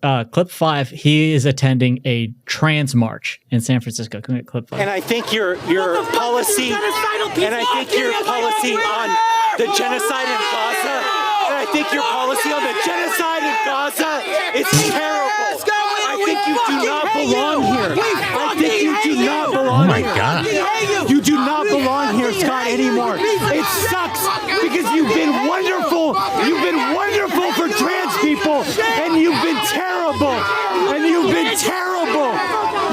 clip 5, he is attending a trans march in San Francisco. Can we get clip 5? And I think your policy, on the genocide in Gaza, and I think your policy on the genocide in Gaza is terrible. I think you do not belong here. I think you do not belong here. Oh my God. You do not belong here, Scott, anymore. It sucks because you've been wonderful. You've been wonderful for trans people, and you've been terrible. And you've been terrible.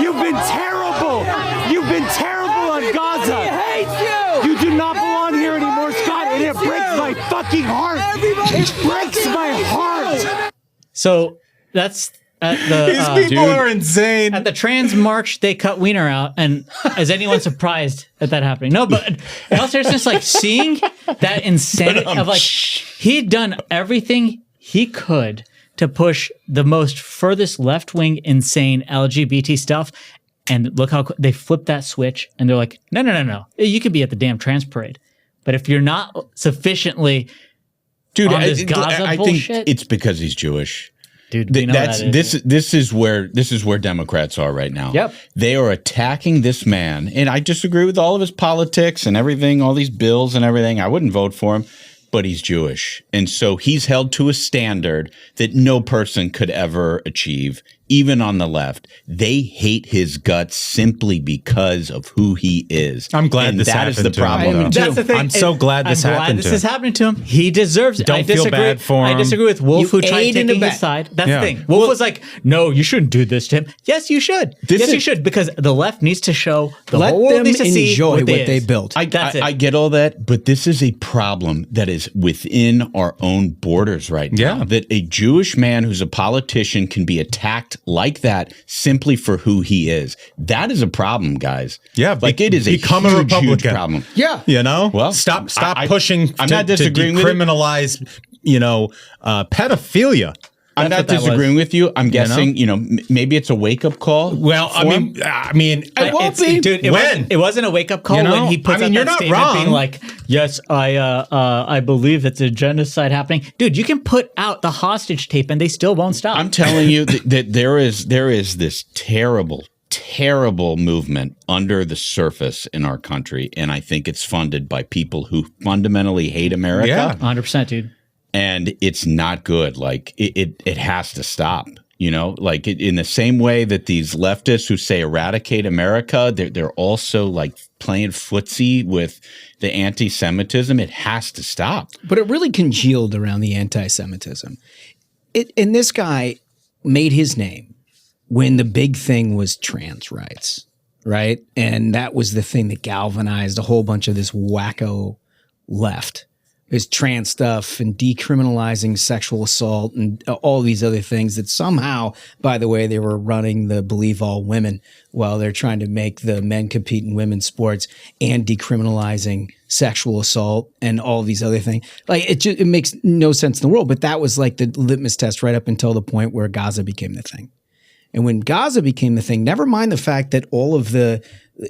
You've been terrible. You've been terrible on Gaza. You do not belong here anymore, Scott, and it breaks my fucking heart. It breaks my heart. So that's at the These people are insane. At the trans march, they cut Wiener out, and is anyone surprised at that happening? No, but in all seriousness, like seeing that insanity of like he'd done everything he could to push the most furthest left wing insane LGBT stuff, and look how they flipped that switch, and they're like, no, you could be at the damn trans parade, but if you're not sufficiently, dude, on this Gaza I bullshit, think it's because he's Jewish. Dude, we know this is where Democrats are right now. Yep. They are attacking this man, and I disagree with all of his politics and everything, all these bills and everything. I wouldn't vote for him, but he's Jewish. And so he's held to a standard that no person could ever achieve, even on the left. They hate his guts simply because of who he is. I'm glad and this that is happened the to him. problem. That's the thing. I'm so glad this happened to him. This is happening to him. He deserves it. Don't feel bad for him. I disagree with Wolf, You who tried aid and taking abet. his side. That's Yeah. the thing. Wolf was like, no, you shouldn't do this to him. Yes, you should. You should, because the left needs to show, the Let whole world them needs to see enjoy what they built. I get all that, but this is a problem that is within our own borders right now. Yeah. That a Jewish man who's a politician can be attacked like that simply for who he is. That is a problem, guys. Yeah, like it is become a a huge, Republican. huge problem. Yeah. You know? Well, stop I- pushing I'm to, not to disagreeing with it. decriminalize, pedophilia. I'm not disagreeing with you. I'm guessing, maybe it's a wake-up call. Well, for him. It won't be. Dude, When? it wasn't a wake-up call when he puts out you're that not statement wrong. being like, yes, I believe that the genocide happening. Dude, you can put out the hostage tape and they still won't stop. I'm telling you that there is this terrible movement under the surface in our country, and I think it's funded by people who fundamentally hate America. Yeah. 100%, dude. And it's not good. Like it has to stop. Like in the same way that these leftists who say eradicate America, they're also like playing footsie with the anti-Semitism. It has to stop. But it really congealed around the anti-Semitism. And this guy made his name when the big thing was trans rights, right? And that was the thing that galvanized a whole bunch of this wacko left. Is trans stuff and decriminalizing sexual assault and all these other things that somehow, by the way, they were running the Believe All Women while they're trying to make the men compete in women's sports and decriminalizing sexual assault and all these other things. Like it makes no sense in the world, but that was like the litmus test right up until the point where Gaza became the thing. And when Gaza became the thing, never mind the fact that all of the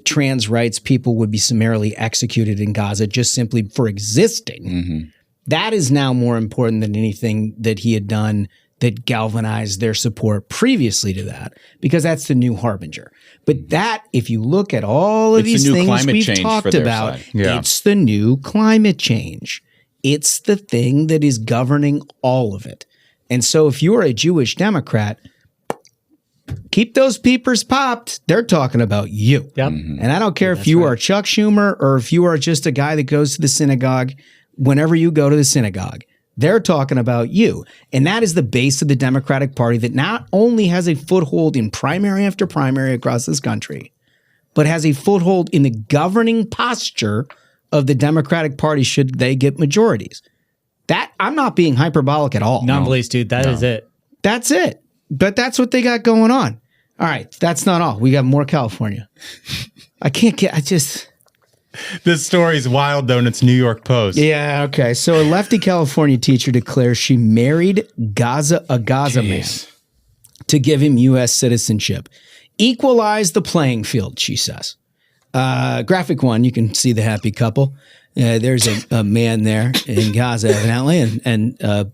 trans rights people would be summarily executed in Gaza just simply for existing. Mm-hmm. That is now more important than anything that he had done that galvanized their support previously to that, because that's the new harbinger. But that, if you look at all of these things we've talked about, it's the new climate change. It's the thing that is governing all of it. And so if you're a Jewish Democrat, keep those peepers popped. They're talking about you. Yep. And I don't care if you are Chuck Schumer or if you are just a guy that goes to the synagogue. Whenever you go to the synagogue, they're talking about you. And that is the base of the Democratic Party that not only has a foothold in primary after primary across this country, but has a foothold in the governing posture of the Democratic Party should they get majorities. That, I'm not being hyperbolic at all. Non-beliefs, dude. That is it. That's it. But that's what they got going on. All right. That's not all. We got more California. This story is wild, though, and it's New York Post. Yeah, okay. So a lefty California teacher declares she married a Gaza man to give him U.S. citizenship. Equalize the playing field, she says. Graphic one, you can see the happy couple. There's a man there in Gaza, evidently, and a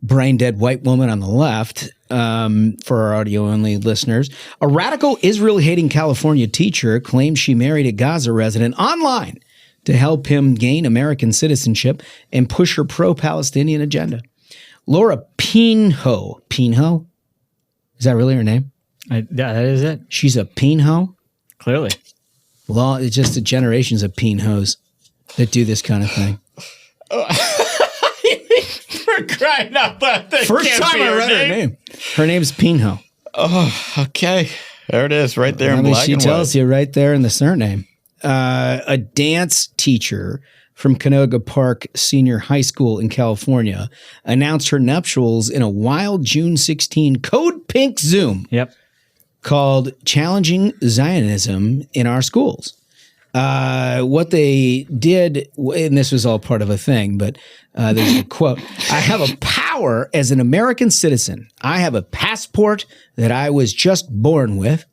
brain-dead white woman on the left. For our audio-only listeners, a radical Israel-hating California teacher claims she married a Gaza resident online to help him gain American citizenship and push her pro-Palestinian agenda. Laura Pinho. Pinho? Is that really her name? Yeah, that is it. She's a Pinho? Clearly. Well, it's just the generations of Pinhos that do this kind of thing. For crying out loud. First time I read her name. Her name's Pinho. Oh, okay. There it is, right there in black she and tells white. you right there in the surname. A dance teacher from Canoga Park Senior High School in California announced her nuptials in a wild June 16 Code Pink Zoom. Called Challenging Zionism in Our Schools. What they did, and this was all part of a thing, but there's a quote. I have a power as an American citizen. I have a passport that I was just born with.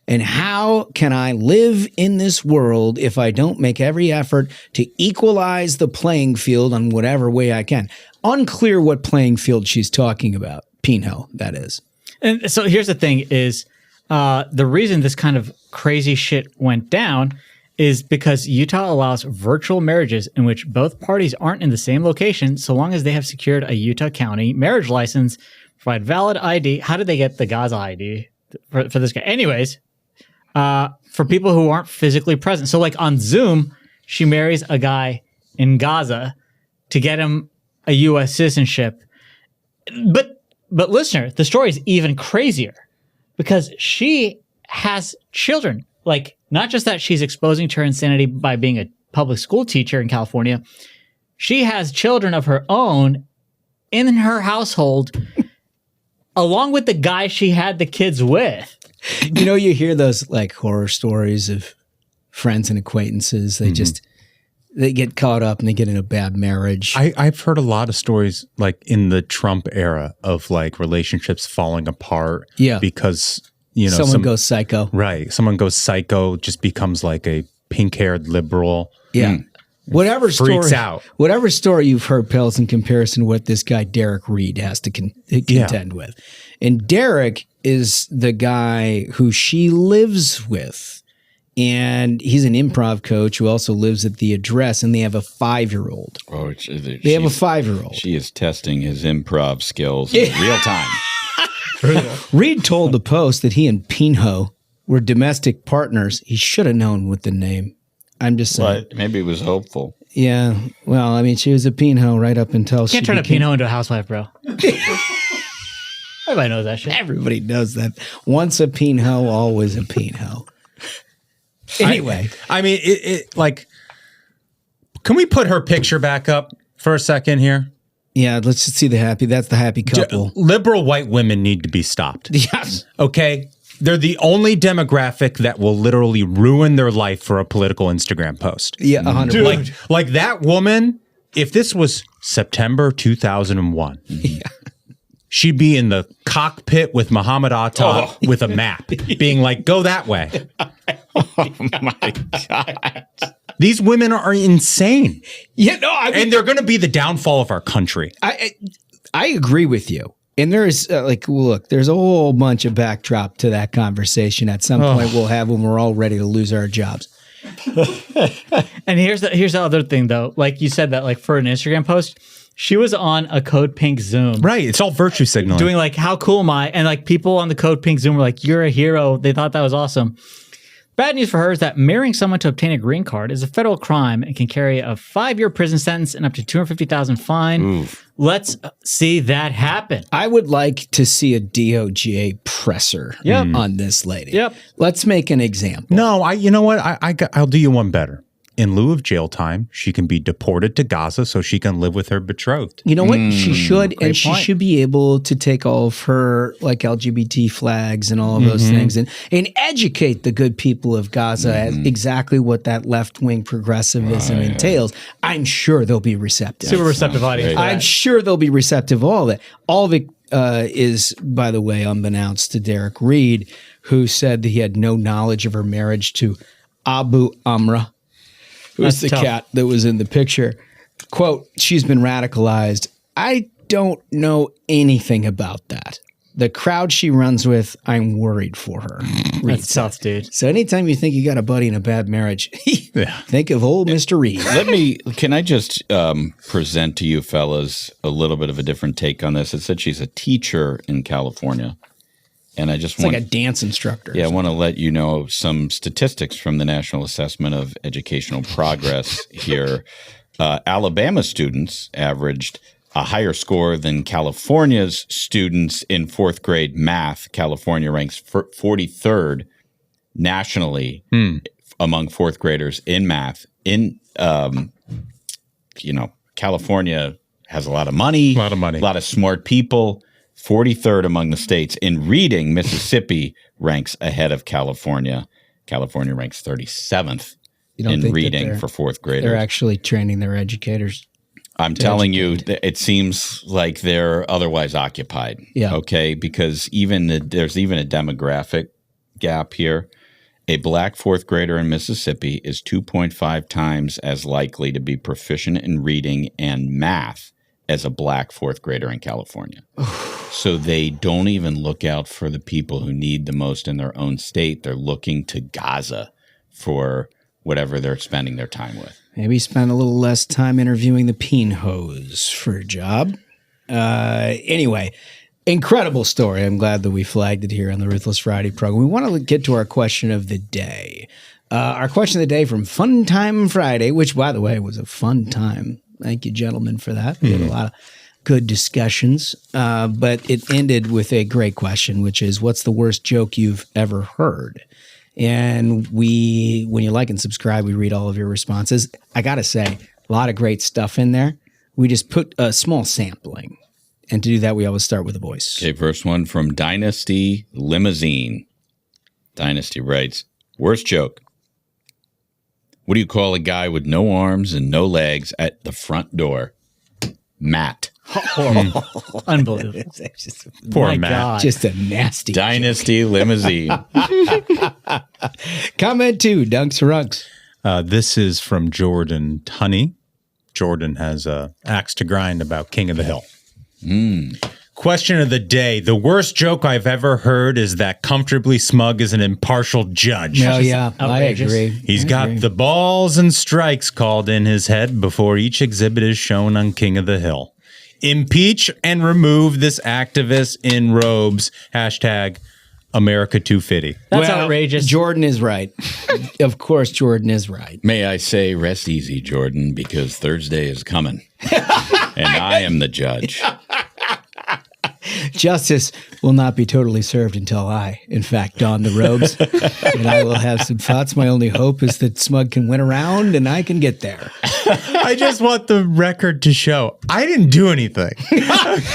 And how can I live in this world if I don't make every effort to equalize the playing field on whatever way I can? Unclear what playing field she's talking about. Pinho, that is. And so here's the thing is, the reason this kind of crazy shit went down is because Utah allows virtual marriages in which both parties aren't in the same location so long as they have secured a Utah County marriage license, provide valid ID. How did they get the Gaza ID for this guy? Anyways, for people who aren't physically present. So like on Zoom, she marries a guy in Gaza to get him a U.S. citizenship. But listener, the story is even crazier because she has children. Like, not just that she's exposing to her insanity by being a public school teacher in California, she has children of her own in her household, along with the guy she had the kids with. You know, you hear those like horror stories of friends and acquaintances. They they get caught up and they get in a bad marriage. I've heard a lot of stories like in the Trump era of like relationships falling apart. Yeah. Because, you know, someone goes psycho. Right. Someone goes psycho, just becomes like a pink-haired liberal. Yeah. Whatever freaks story, out. Whatever story you've heard pales in comparison to what this guy Derek Reed has to contend with. And Derek is the guy who she lives with. And he's an improv coach who also lives at the Address, and they have a 5-year-old. Oh, they have a 5-year-old. She is testing his improv skills in real time. Reed told the Post that he and Pinho were domestic partners. He should have known with the name. I'm just saying. But maybe it was hopeful. Yeah. Well, I mean, she was a Pinho right up until she can't turn a Pinho into a housewife, bro. Everybody knows that shit. Everybody knows that. Once a Pinho, always a Pinho. Anyway. I mean, it like, can we put her picture back up for a second here? Yeah, let's just see the happy. That's the happy couple. Liberal white women need to be stopped. Yes. Okay. They're the only demographic that will literally ruin their life for a political Instagram post. Yeah, 100%. Like that woman, if this was September 2001, she'd be in the cockpit with Muhammad Atta with a map, being like, go that way. Oh, my God. These women are insane. Yeah, no, I mean, and they're going to be the downfall of our country. I agree with you. And there's look, there's a whole bunch of backdrop to that conversation at some point we'll have when we're all ready to lose our jobs. And here's the other thing though. Like you said that like for an Instagram post, she was on a Code Pink Zoom. Right. It's all virtue signaling. Doing like, how cool am I? And like people on the Code Pink Zoom were like, you're a hero. They thought that was awesome. Bad news for her is that marrying someone to obtain a green card is a federal crime and can carry a 5-year prison sentence and up to $250,000 fine. Oof. Let's see that happen. I would like to see a DOJ presser on this lady. Yep. Let's make an example. No, you know what? I'll do you one better. In lieu of jail time, she can be deported to Gaza so she can live with her betrothed. You know what? She should, and she point. should be able to take all of her like LGBT flags and all of those things and educate the good people of Gaza as exactly what that left-wing progressivism entails. I'm sure they'll be receptive. Super receptive audience. I'm sure they'll be receptive to all of it. All of it is, by the way, unbeknownst to Derek Reed, who said that he had no knowledge of her marriage to Abu Amra, who's the cat that was in the picture. Quote, she's been radicalized. I don't know anything about that. The crowd she runs with, I'm worried for her. That's tough, dude. So anytime you think you got a buddy in a bad marriage, think of old Mr. Reed. Can I just present to you fellas a little bit of a different take on this? It said she's a teacher in California. And I just like a dance instructor. Yeah, I want to let you know some statistics from the National Assessment of Educational Progress here. Alabama students averaged a higher score than California's students in fourth grade math. California ranks 43rd nationally among fourth graders in math. California has a lot of money, a lot of smart people. 43rd among the states. In reading, Mississippi ranks ahead of California. California ranks 37th in reading for fourth graders. They're actually training their educators. I'm telling you, it seems like they're otherwise occupied. Yeah. Okay, because there's even a demographic gap here. A black fourth grader in Mississippi is 2.5 times as likely to be proficient in reading and math as a black fourth grader in California. So they don't even look out for the people who need the most in their own state. They're looking to Gaza for whatever they're spending their time with. Maybe spend a little less time interviewing the peen hose for a job. Anyway, incredible story. I'm glad that we flagged it here on the Ruthless Friday program. We want to get to our question of the day. Our question of the day from Fun Time Friday, which, by the way, was a fun time. Thank you, gentlemen, for that. We had a lot of good discussions, but it ended with a great question, which is, what's the worst joke you've ever heard? And when you like and subscribe, we read all of your responses. I got to say, a lot of great stuff in there. We just put a small sampling. And to do that, we always start with a voice. Okay, first one from Dynasty Limousine. Dynasty writes, worst joke. What do you call a guy with no arms and no legs at the front door? Matt. Horrible. Unbelievable. Poor My Matt. God. Just a nasty Dynasty Limousine. Comment 2, Dunks or Runks. This is from Jordan Tunney. Jordan has a axe to grind about King of the Hill. Question of the day. The worst joke I've ever heard is that Comfortably Smug is an impartial judge. Oh, yeah. Outrageous. I agree. He's got the balls and strikes called in his head before each exhibit is shown on King of the Hill. Impeach and remove this activist in robes. Hashtag America 250. That's outrageous. Jordan is right. Of course, Jordan is right. May I say, rest easy, Jordan, because Thursday is coming. And I am the judge. Justice will not be totally served until I, in fact, don the robes. And I will have some thoughts. My only hope is that Smug can win around and I can get there. I just want the record to show I didn't do anything.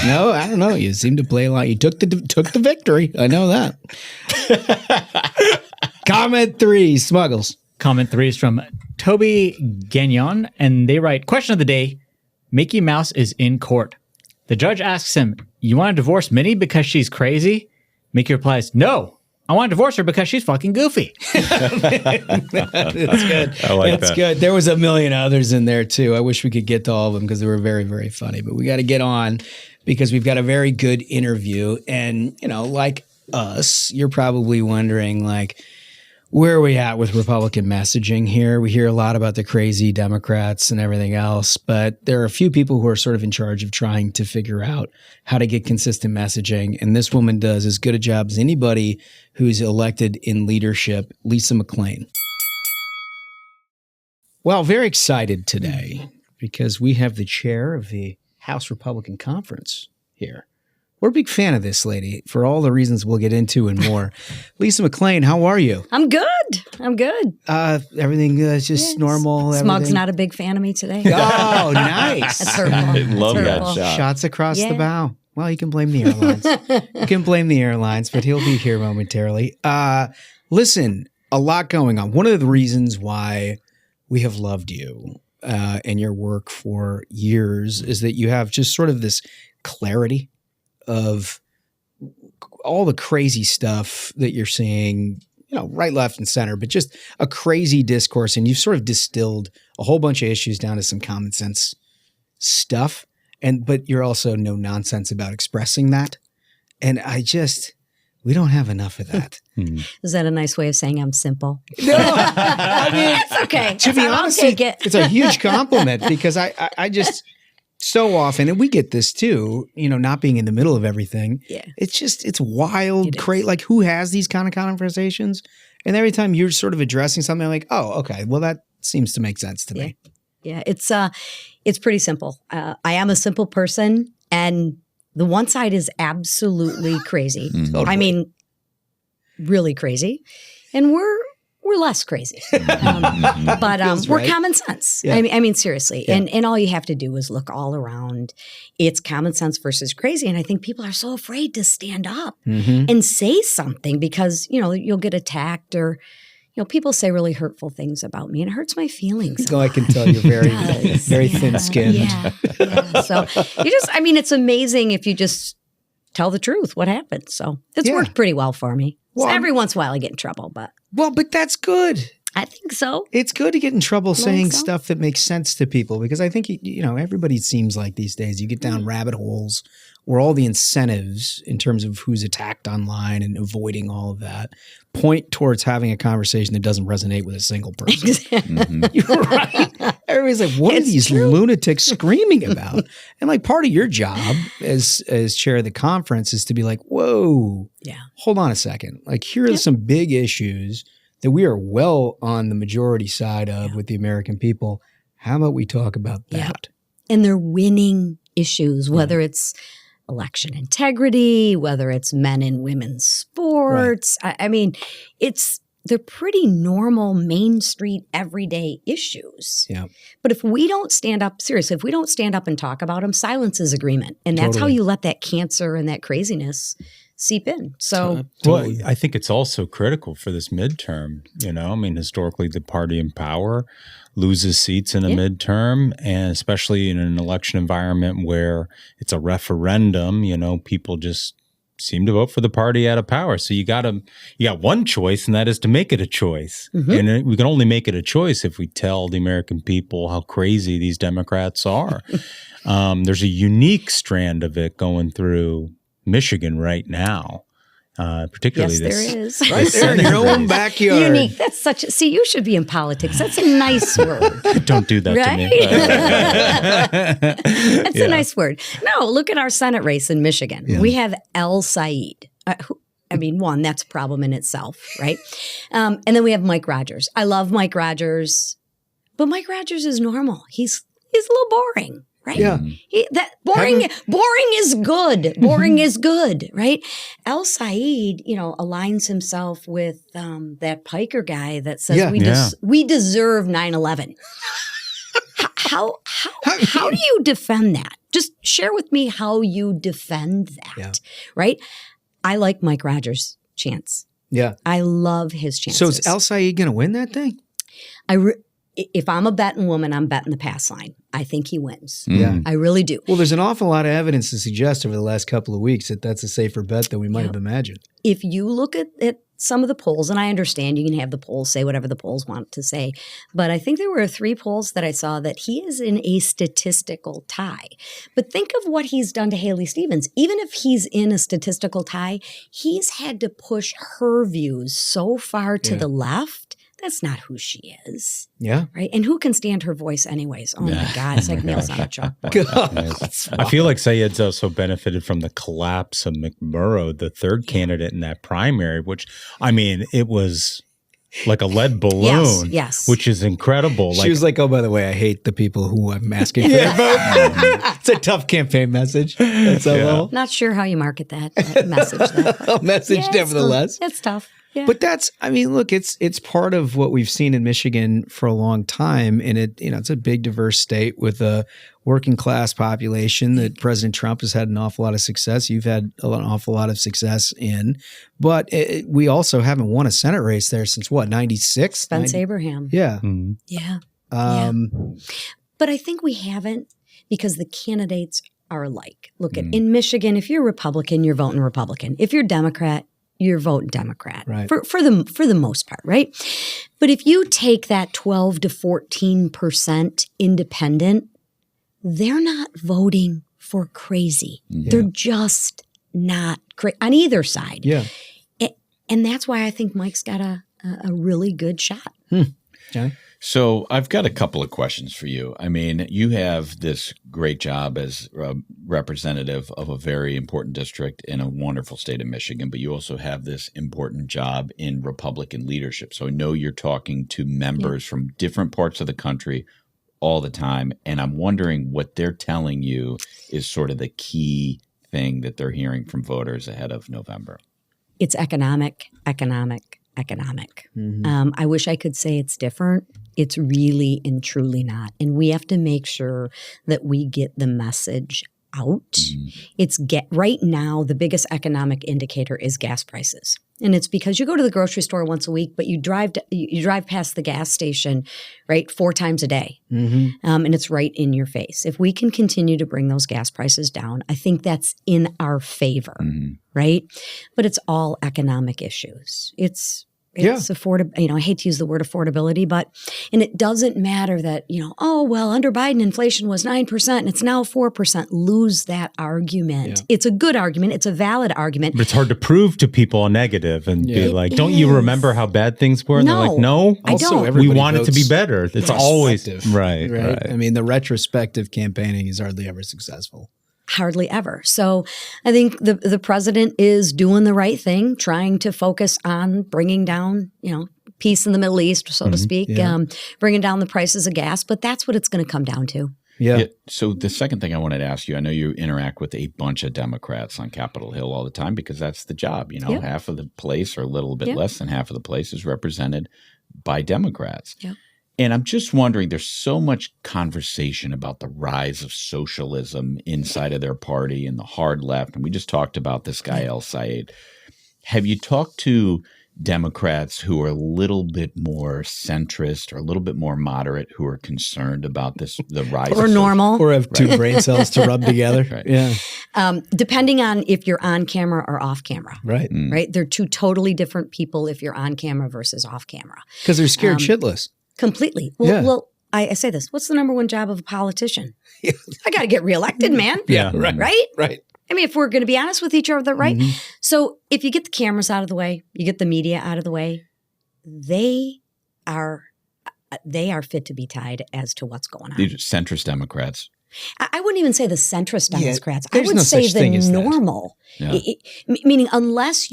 No, I don't know. You seem to play a lot. You took the victory. I know that. Comment 3, Smuggles. Comment 3 is from Toby Gagnon, and they write, question of the day, Mickey Mouse is in court. The judge asks him, you want to divorce Minnie because she's crazy? Mickey replies, no, I want to divorce her because she's fucking goofy. That's good. I like That's that. good. There was a million others in there too. I wish we could get to all of them because they were very, very funny. But we got to get on because we've got a very good interview. And, like us, you're probably wondering, like, where are we at with Republican messaging here? We hear a lot about the crazy Democrats and everything else, but there are a few people who are sort of in charge of trying to figure out how to get consistent messaging. And this woman does as good a job as anybody who's elected in leadership, Lisa McClain. Well, very excited today because we have the chair of the House Republican Conference here. We're a big fan of this lady for all the reasons we'll get into and more. Lisa McClain, how are you? I'm good. Everything is just normal. Smug's everything? not a big fan of me today. Oh, nice. That's hurtful. I love That's that hurtful. shot. Shots across the bow. Well, you can blame the airlines. But he'll be here momentarily. Listen, a lot going on. One of the reasons why we have loved you and your work for years is that you have just sort of this clarity of all the crazy stuff that you're seeing, right, left, and center, but just a crazy discourse. And you've sort of distilled a whole bunch of issues down to some common sense stuff. But you're also no nonsense about expressing that. And we don't have enough of that. Is that a nice way of saying I'm simple? No, I mean, it's okay. To be honest, it's a huge compliment because I just so often, and we get this too, not being in the middle of everything. Yeah. It's wild, crazy. Like, who has these kind of conversations? And every time you're sort of addressing something, I'm like, oh, okay, well, that seems to make sense to me. Yeah, it's pretty simple. I am a simple person, and the one side is absolutely crazy. Totally. I mean, really crazy, and we're less crazy, but we're common sense. Yeah. I mean, seriously, Yeah. and all you have to do is look all around. It's common sense versus crazy, and I think people are so afraid to stand up and say something because you'll get attacked or. People say really hurtful things about me, and it hurts my feelings. So I can tell you're very thin-skinned. Yeah. So it's amazing if you just tell the truth, what happened. So it's worked pretty well for me. Well, So every once in a while I get in trouble, but that's good. I think so. It's good to get in trouble saying so. stuff that makes sense to people because I think, everybody seems like these days you get down rabbit holes where all the incentives in terms of who's attacked online and avoiding all of that point towards having a conversation that doesn't resonate with a single person. You're right. Everybody's like, what are these lunatics screaming about? And like part of your job as chair of the conference is to be like, whoa, hold on a second. Like here are some big issues that we are well on the majority side of with the American people. How about we talk about that? And they're winning issues, whether it's election integrity, whether it's men and women's sports. Right. I mean, they're pretty normal Main Street everyday issues. Yeah. But if we don't stand up, seriously, if we don't stand up and talk about them, silence is agreement. And that's how you let that cancer and that craziness seep in. So, well, I think it's also critical for this midterm. Historically, the party in power loses seats in a midterm, and especially in an election environment where it's a referendum, people just seem to vote for the party out of power. So you got one choice, and that is to make it a choice. And we can only make it a choice if we tell the American people how crazy these Democrats are. There's a unique strand of it going through Michigan right now, particularly there is. Right there in your own backyard. Unique. That's see, you should be in politics. That's a nice word. Don't do that to me. That's a nice word. No, look at our Senate race in Michigan. Yeah. We have El Said. One, that's a problem in itself, right? And then we have Mike Rogers. I love Mike Rogers, but Mike Rogers is normal. He's a little boring. Right? Yeah. Boring is good. Boring is good, right? El Said, aligns himself with that Piker guy that says we deserve 9/11. How do you defend that? Just share with me how you defend that, right? I like Mike Rogers' chance. Yeah. I love his chances. So is El Said going to win that thing? If I'm a betting woman, I'm betting the pass line. I think he wins. Yeah. I really do. Well, there's an awful lot of evidence to suggest over the last couple of weeks that that's a safer bet than we might have imagined. If you look at some of the polls, and I understand you can have the polls say whatever the polls want to say, but I think there were 3 polls that I saw that he is in a statistical tie. But think of what he's done to Haley Stevens. Even if he's in a statistical tie, he's had to push her views so far to the left. That's not who she is. Yeah. Right. And who can stand her voice anyways? Oh my God. It's like nails on a chalkboard. I feel like Sayed's also benefited from the collapse of McMurrow, the third candidate in that primary, which, I mean, it was like a lead balloon. Yes. Which is incredible. She was like, oh, by the way, I hate the people who I'm asking for their vote. It's a tough campaign message. That's a level. Not sure how you market that message. A message, nevertheless. It's tough. Yeah. But that's, I mean, look, it's part of what we've seen in Michigan for a long time. And it's a big, diverse state with a working class population that President Trump has had an awful lot of success. You've had an awful lot of success in. But we also haven't won a Senate race there since what, 96? Spence Abraham. Yeah. Mm-hmm. Yeah. But I think we haven't because the candidates are alike. Look, in Michigan, if you're Republican, you're voting Republican. If you're Democrat, you're voting Democrat for the most part, right? But if you take that 12 to 14% independent, they're not voting for crazy. Yeah. They're just not on either side. Yeah. And that's why I think Mike's got a really good shot. Johnny? So I've got a couple of questions for you. I mean, you have this great job as a representative of a very important district in a wonderful state of Michigan, but you also have this important job in Republican leadership. So I know you're talking to members from different parts of the country all the time, and I'm wondering what they're telling you is sort of the key thing that they're hearing from voters ahead of November. It's economic. Mm-hmm. I wish I could say it's different. It's really and truly not. And we have to make sure that we get the message out. Right now, the biggest economic indicator is gas prices. And it's because you go to the grocery store once a week, but you drive past the gas station, right, 4 times a day. And it's right in your face. If we can continue to bring those gas prices down, I think that's in our favor, right? But it's all economic issues. It's affordable. I hate to use the word affordability, and it doesn't matter that, under Biden, inflation was 9% and it's now 4%. Lose that argument. Yeah. It's a good argument. It's a valid argument. But it's hard to prove to people a negative and be like, don't you remember how bad things were? And they're like, no, I don't. We want it to be better. It's always right. I mean, the retrospective campaigning is hardly ever successful. Hardly ever. So I think the president is doing the right thing, trying to focus on bringing down, peace in the Middle East, so to speak, bringing down the prices of gas. But that's what it's going to come down to. Yeah. So the second thing I wanted to ask you, I know you interact with a bunch of Democrats on Capitol Hill all the time because that's the job. Half of the place or a little bit less than half of the place is represented by Democrats. Yeah. And I'm just wondering, there's so much conversation about the rise of socialism inside of their party and the hard left. And we just talked about this guy, El Sayed. Have you talked to Democrats who are a little bit more centrist or a little bit more moderate who are concerned about the rise or of normal or have 2 brain cells to rub together? Right. Yeah. Depending on if you're on camera or off camera. Right. Right. They're 2 totally different people if you're on camera versus off camera. Because they're scared shitless. Completely. Well, I say this. What's the number one job of a politician? I got to get reelected, man. Yeah. Right. Right. I mean, if we're going to be honest with each other, right? So if you get the cameras out of the way, you get the media out of the way, they are fit to be tied as to what's going on. These are centrist Democrats. I wouldn't even say the centrist Democrats. I there's would no say such thing the as that. normal. Yeah. Meaning unless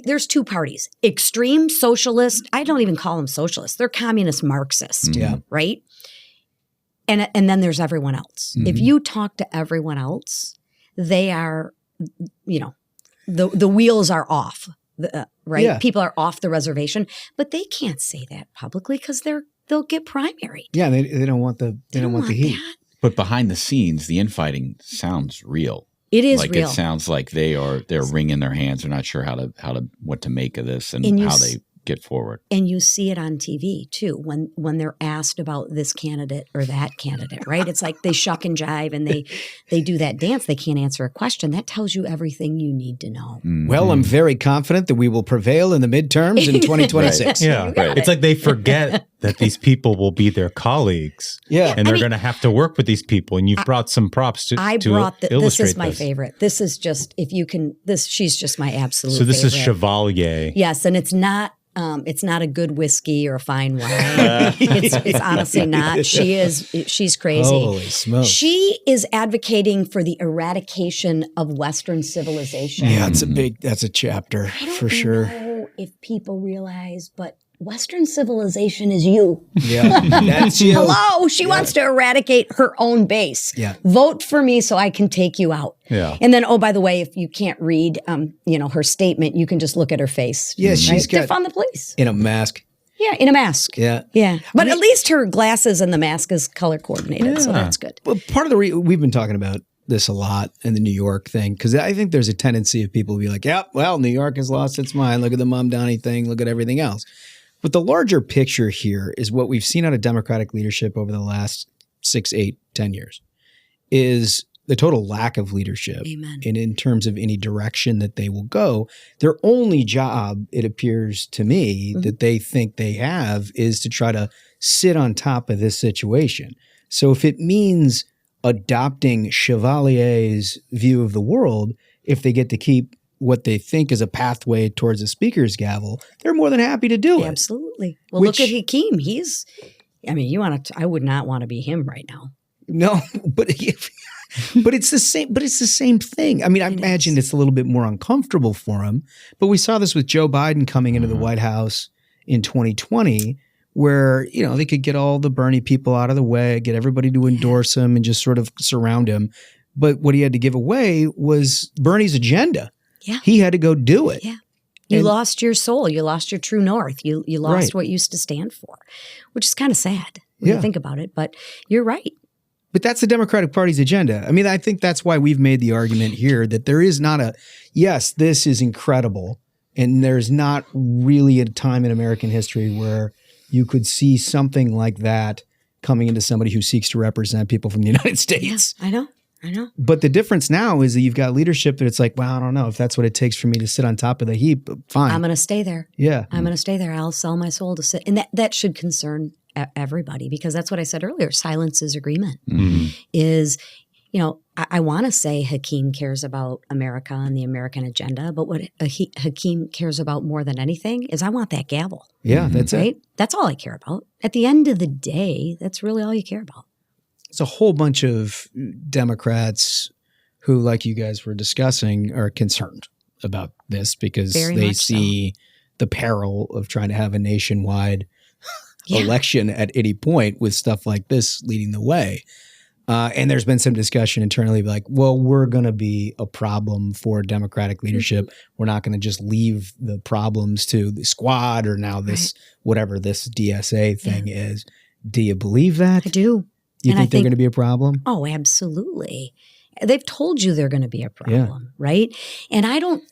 there's 2 parties. Extreme socialist, I don't even call them socialists. They're communist Marxist, right? And then there's everyone else. If you talk to everyone else, they are, the wheels are off, right? Yeah. People are off the reservation, but they can't say that publicly because they'll get primaried. Yeah, they don't want the heat. That. But behind the scenes, the infighting sounds real. It is like real. It sounds like they're wringing their hands. They're not sure what to make of this and how they get forward. And you see it on TV too, when they're asked about this candidate or that candidate, right? It's like they shuck and jive and they do that dance. They can't answer a question. That tells you everything you need to know. Mm-hmm. Well, I'm very confident that we will prevail in the midterms in 2026. Yeah. It's like they forget that these people will be their colleagues. Yeah. And they're going to have to work with these people. And you've brought some props to illustrate this is my favorite. This is just, if you can, she's just my absolute favorite. So this is Chevalier. Yes. And it's not a good whiskey or a fine wine. It's honestly not. She's crazy. Holy smokes. She is advocating for the eradication of Western civilization. Yeah, that's a chapter for sure. I don't know if people realize, but Western civilization is you. Yeah, that's you. Hello, she wants to eradicate her own base. Yeah. Vote for me so I can take you out. Yeah. And then, oh, by the way, if you can't read, her statement, you can just look at her face. Yeah, she's got defund the police. In a mask. Yeah, in a mask. Yeah. Yeah. But at least her glasses and the mask is color coordinated, so that's good. Well, part of the we've been talking about this a lot in the New York thing, because I think there's a tendency of people to be like, yeah, well, New York has lost its mind. Look at the Mom Donnie thing. Look at everything else. But the larger picture here is what we've seen out of Democratic leadership over the last 6, 8, 10 years is the total lack of leadership. Amen. And in terms of any direction that they will go, their only job, it appears to me, that they think they have is to try to sit on top of this situation. So if it means adopting Chevalier's view of the world, if they get to keep what they think is a pathway towards a speaker's gavel, they're more than happy to do it. Absolutely. Well, look at Hakeem. I would not want to be him right now. No, but it's the same. But it's the same thing. I mean, I imagine it's a little bit more uncomfortable for him. But we saw this with Joe Biden coming into the White House in 2020, where they could get all the Bernie people out of the way, get everybody to endorse him, and just sort of surround him. But what he had to give away was Bernie's agenda. Yeah. He had to go do it. Yeah. You lost your soul. You lost your true north. You lost what you used to stand for, which is kind of sad when you think about it. But you're right. But that's the Democratic Party's agenda. I mean, I think that's why we've made the argument here that there is not yes, this is incredible. And there's not really a time in American history where you could see something like that coming into somebody who seeks to represent people from the United States. Yeah, I know. But the difference now is that you've got leadership that it's like, well, I don't know if that's what it takes for me to sit on top of the heap. Fine. I'm going to stay there. Yeah. I'm going to stay there. I'll sell my soul to sit. And that should concern everybody, because that's what I said earlier. Silence is agreement. Is, I want to say Hakeem cares about America and the American agenda, but what Hakeem cares about more than anything is I want that gavel. Yeah, that's right? it. That's all I care about. At the end of the day, that's really all you care about. It's a whole bunch of Democrats who, like you guys were discussing, are concerned about this because they see the peril of trying to have a nationwide election at any point with stuff like this leading the way. And there's been some discussion internally like, well, we're going to be a problem for Democratic leadership. We're not going to just leave the problems to the squad or now this, whatever this DSA thing is. Do you believe that? I do. You think they're going to be a problem? Oh, absolutely. They've told you they're going to be a problem, right? And I don't,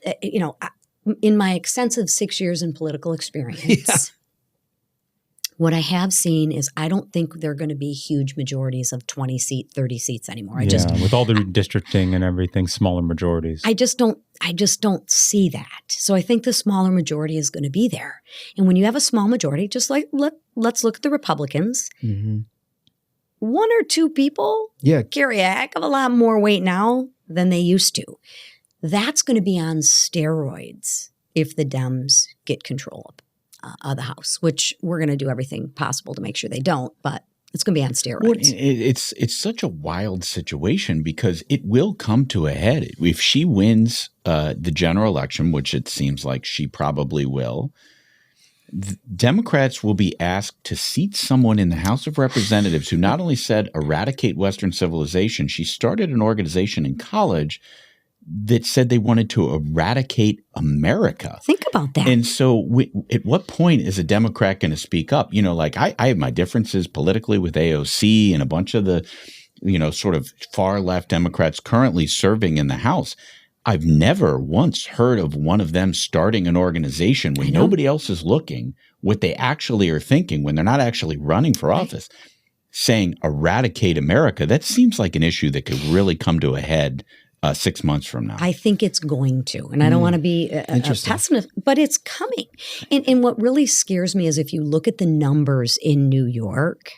in my extensive 6 years in political experience, what I have seen is I don't think they're going to be huge majorities of 20 seat, 30 seats anymore. With all the redistricting and everything, smaller majorities. I just don't see that. So I think the smaller majority is going to be there. And when you have a small majority, just like let's look at the Republicans. Mm-hmm. One or two people carry a heck of a lot more weight now than they used to. That's going to be on steroids if the Dems get control of the House, which we're going to do everything possible to make sure they don't, but it's going to be on steroids. Well, it's such a wild situation because it will come to a head. If she wins the general election, which it seems like she probably will, Democrats will be asked to seat someone in the House of Representatives who not only said eradicate Western civilization, she started an organization in college that said they wanted to eradicate America. Think about that. And so at what point is a Democrat going to speak up? I have my differences politically with AOC and a bunch of the, sort of far left Democrats currently serving in the House. I've never once heard of one of them starting an organization when nobody else is looking, what they actually are thinking when they're not actually running for office, saying eradicate America. That seems like an issue that could really come to a head 6 months from now. I think it's going to, and I don't want to be a pessimist, but it's coming. And what really scares me is if you look at the numbers in New York,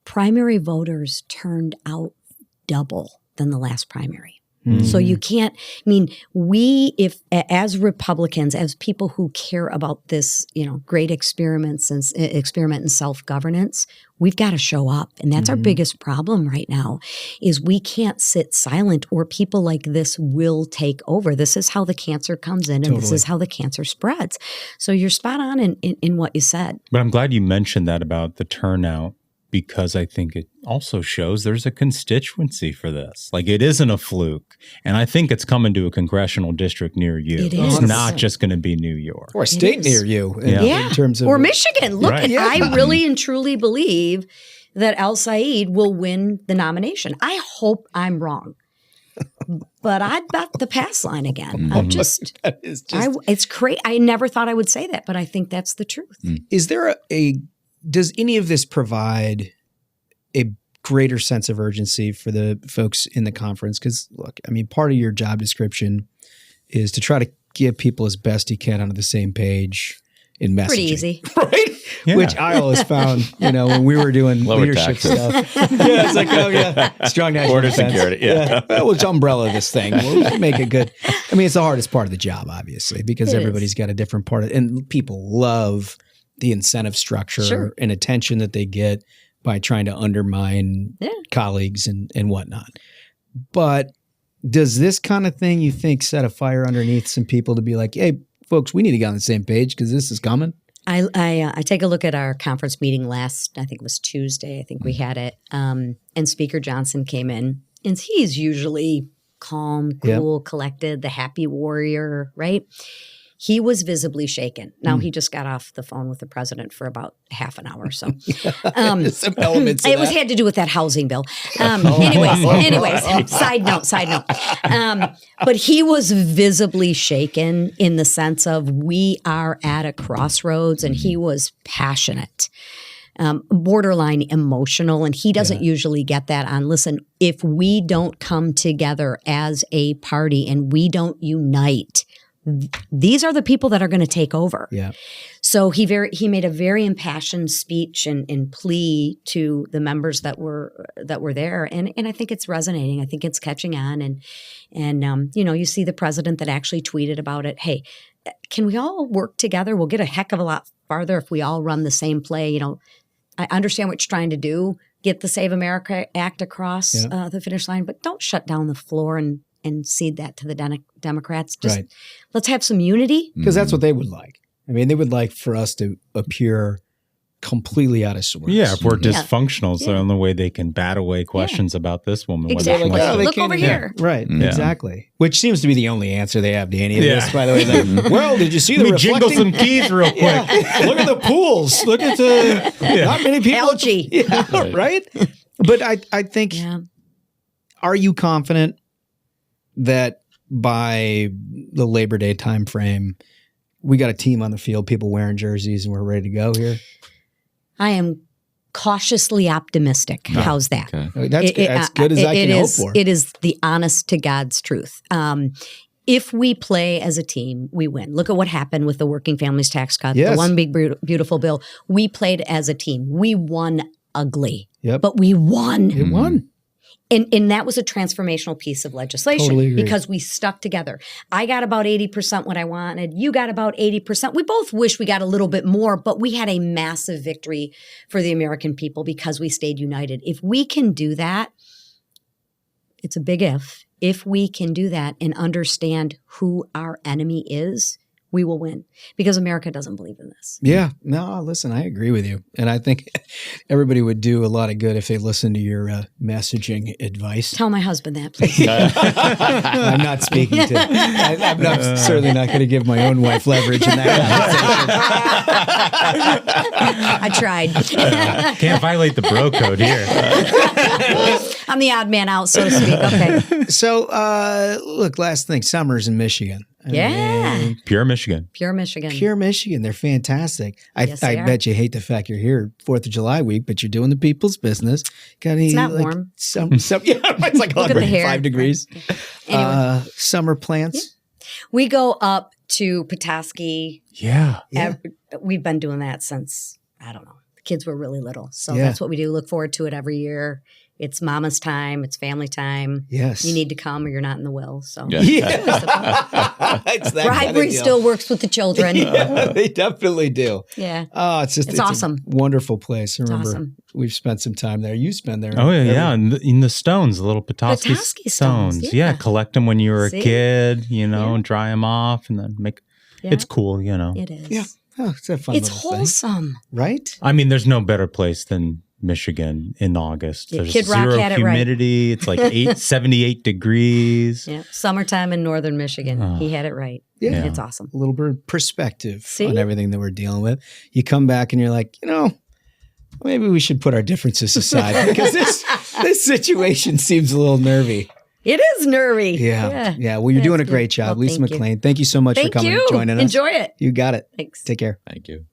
primary voters turned out double than the last primary. So you can't, if as Republicans, as people who care about this, great experiment in self-governance, we've got to show up. And that's our biggest problem right now is we can't sit silent or people like this will take over. This is how the cancer comes in and this is how the cancer spreads. So you're spot on in what you said. But I'm glad you mentioned that about the turnout, because I think it also shows there's a constituency for this. Like, it isn't a fluke. And I think it's coming to a congressional district near you. It's not just going to be New York. Or a state near you in terms of... Or Michigan. Look, I really and truly believe that El Said will win the nomination. I hope I'm wrong. But I'd bet the pass line again. It's crazy. I never thought I would say that, but I think that's the truth. Is there does any of this provide a greater sense of urgency for the folks in the conference? Because, look, part of your job description is to try to get people as best you can onto the same page in messaging. Pretty easy. Right? Yeah. Which I always found, when we were doing leadership stuff. It's like, strong national border defense. Security. Yeah. We'll umbrella this thing. We'll make it good. It's the hardest part of the job, obviously, because everybody's got a different part of it. And people love the incentive structure and attention that they get by trying to undermine colleagues and whatnot. But does this kind of thing, you think, set a fire underneath some people to be like, hey, folks, we need to get on the same page because this is coming? I take a look at our conference meeting last, I think it was Tuesday. I think we had it. And Speaker Johnson came in, and he's usually calm, cool, collected, the happy warrior, right? He was visibly shaken. Now he just got off the phone with the president for about half an hour. So some elements of it had to do with that housing bill. Anyways, side note. But he was visibly shaken in the sense of we are at a crossroads, and he was passionate. Borderline emotional, and he doesn't usually get that on. Listen, if we don't come together as a party and we don't unite, these are the people that are going to take over. Yeah. So he made a very impassioned speech and plea to the members that were there, and I think it's resonating. I think it's catching on, and you see the president that actually tweeted about it. Hey, can we all work together? We'll get a heck of a lot farther if we all run the same play. I understand what you're trying to do. Get the Save America Act across the finish line, but don't shut down the floor and cede that to the Democrats. Just let's have some unity. Because that's what they would like. They would like for us to appear completely out of sorts. Yeah, if we're dysfunctional, it's the only way they can bat away questions about this woman. Exactly. Look over here. Right, exactly. Which seems to be the only answer they have to any of this, by the way. Like, well, did you see the reflecting? Jingle some keys real quick. Look at the pools. Look at the not many people. Algae. Right? But I think, are you confident that by the Labor Day time frame, we got a team on the field, people wearing jerseys, and we're ready to go here? I am cautiously optimistic. How's that? Okay. That's good as I can hope for. It is the honest to God's truth. If we play as a team, we win. Look at what happened with the Working Families Tax Cut, the One Big Beautiful Bill. We played as a team. We won ugly, but we won. It won. And that was a transformational piece of legislation because we stuck together. I got about 80% what I wanted. You got about 80%. We both wish we got a little bit more, but we had a massive victory for the American people because we stayed united. If we can do that, it's a big if we can do that and understand who our enemy is, we will win because America doesn't believe in this. Yeah. No, listen, I agree with you. And I think everybody would do a lot of good if they listened to your messaging advice. Tell my husband that, please. I'm not speaking to I'm certainly not going to give my own wife leverage in that I tried. Can't violate the bro code here. I'm the odd man out, so to speak. Okay. So, look, last thing, summers in Michigan. Pure Michigan. Pure Michigan. Pure Michigan. They're fantastic. Yes, I they are. bet you hate the fact you're here 4th of July week, but you're doing the people's business. Got any, It's not warm. Some yeah, it's like Look at the hair. 105 degrees. Anyway. Summer plants. We go up to Petoskey. Yeah. We've been doing that since, I don't know, the kids were really little. So Yeah. that's what we do. Look forward to it every year. It's mama's time. It's family time. Yes. You need to come or you're not in the will. So It's that kind of Bribery deal. still works with the children. Yeah, they definitely do. Yeah. Oh, it's It's awesome. A wonderful place. I remember awesome. we've spent some time there. You spend there. Oh, yeah. In the stones, the little Petoskey Petoskey stones. stones, Yeah. yeah. Collect them when you were See? a kid, and dry them off and then make. Yeah. It's cool, It is. Yeah. Oh, it's a fun It's little thing. wholesome. Right? I mean, there's no better place than Michigan in August. Yeah, There's Kid Rock zero had it right. humidity. It's like 78 degrees. Yeah. Summertime in northern Michigan. He had it right. Yeah. It's awesome. A little bit of perspective See? on everything that we're dealing with. You come back and you're like, maybe we should put our differences aside because this situation seems a little nervy. It is nervy. Yeah. Well, you're doing a great job. Well, Lisa thank you. McClain, thank you so much for coming and joining us. Enjoy it. You got it. Thanks. Take care. Thank you.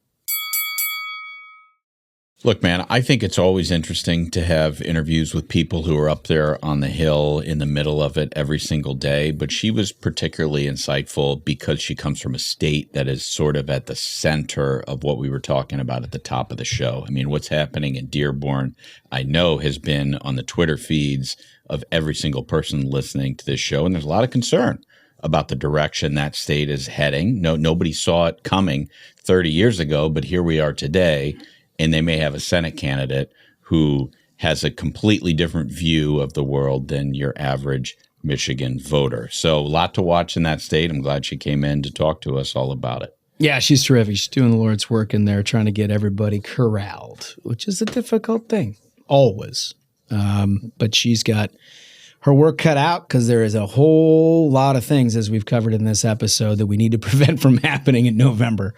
Look, man, I think it's always interesting to have interviews with people who are up there on the Hill in the middle of it every single day. But she was particularly insightful because she comes from a state that is sort of at the center of what we were talking about at the top of the show. I mean, what's happening in Dearborn, I know, has been on the Twitter feeds of every single person listening to this show. And there's a lot of concern about the direction that state is heading. Nobody saw it coming 30 years ago, but here we are today. And they may have a Senate candidate who has a completely different view of the world than your average Michigan voter. So a lot to watch in that state. I'm glad she came in to talk to us all about it. Yeah, she's terrific. She's doing the Lord's work in there, trying to get everybody corralled, which is a difficult thing, always. But she's got her work cut out because there is a whole lot of things, as we've covered in this episode, that we need to prevent from happening in November.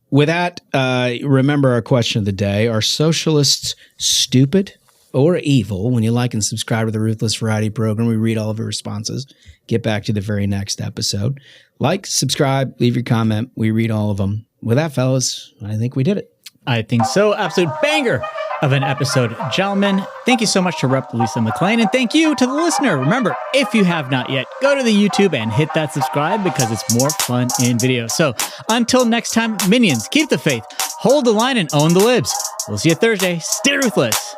With that, remember our question of the day. Are socialists stupid or evil? When you like and subscribe to the Ruthless Variety Program, we read all of your responses. Get back to the very next episode. Like, subscribe, leave your comment. We read all of them. With that, fellas, I think we did it. I think so. Absolute banger of an episode. Gentlemen, thank you so much to Rep. Lisa McClain, and thank you to the listener. Remember, if you have not yet, go to the YouTube and hit that subscribe because it's more fun in video. So until next time, minions, keep the faith, hold the line, and own the libs. We'll see you Thursday. Stay ruthless.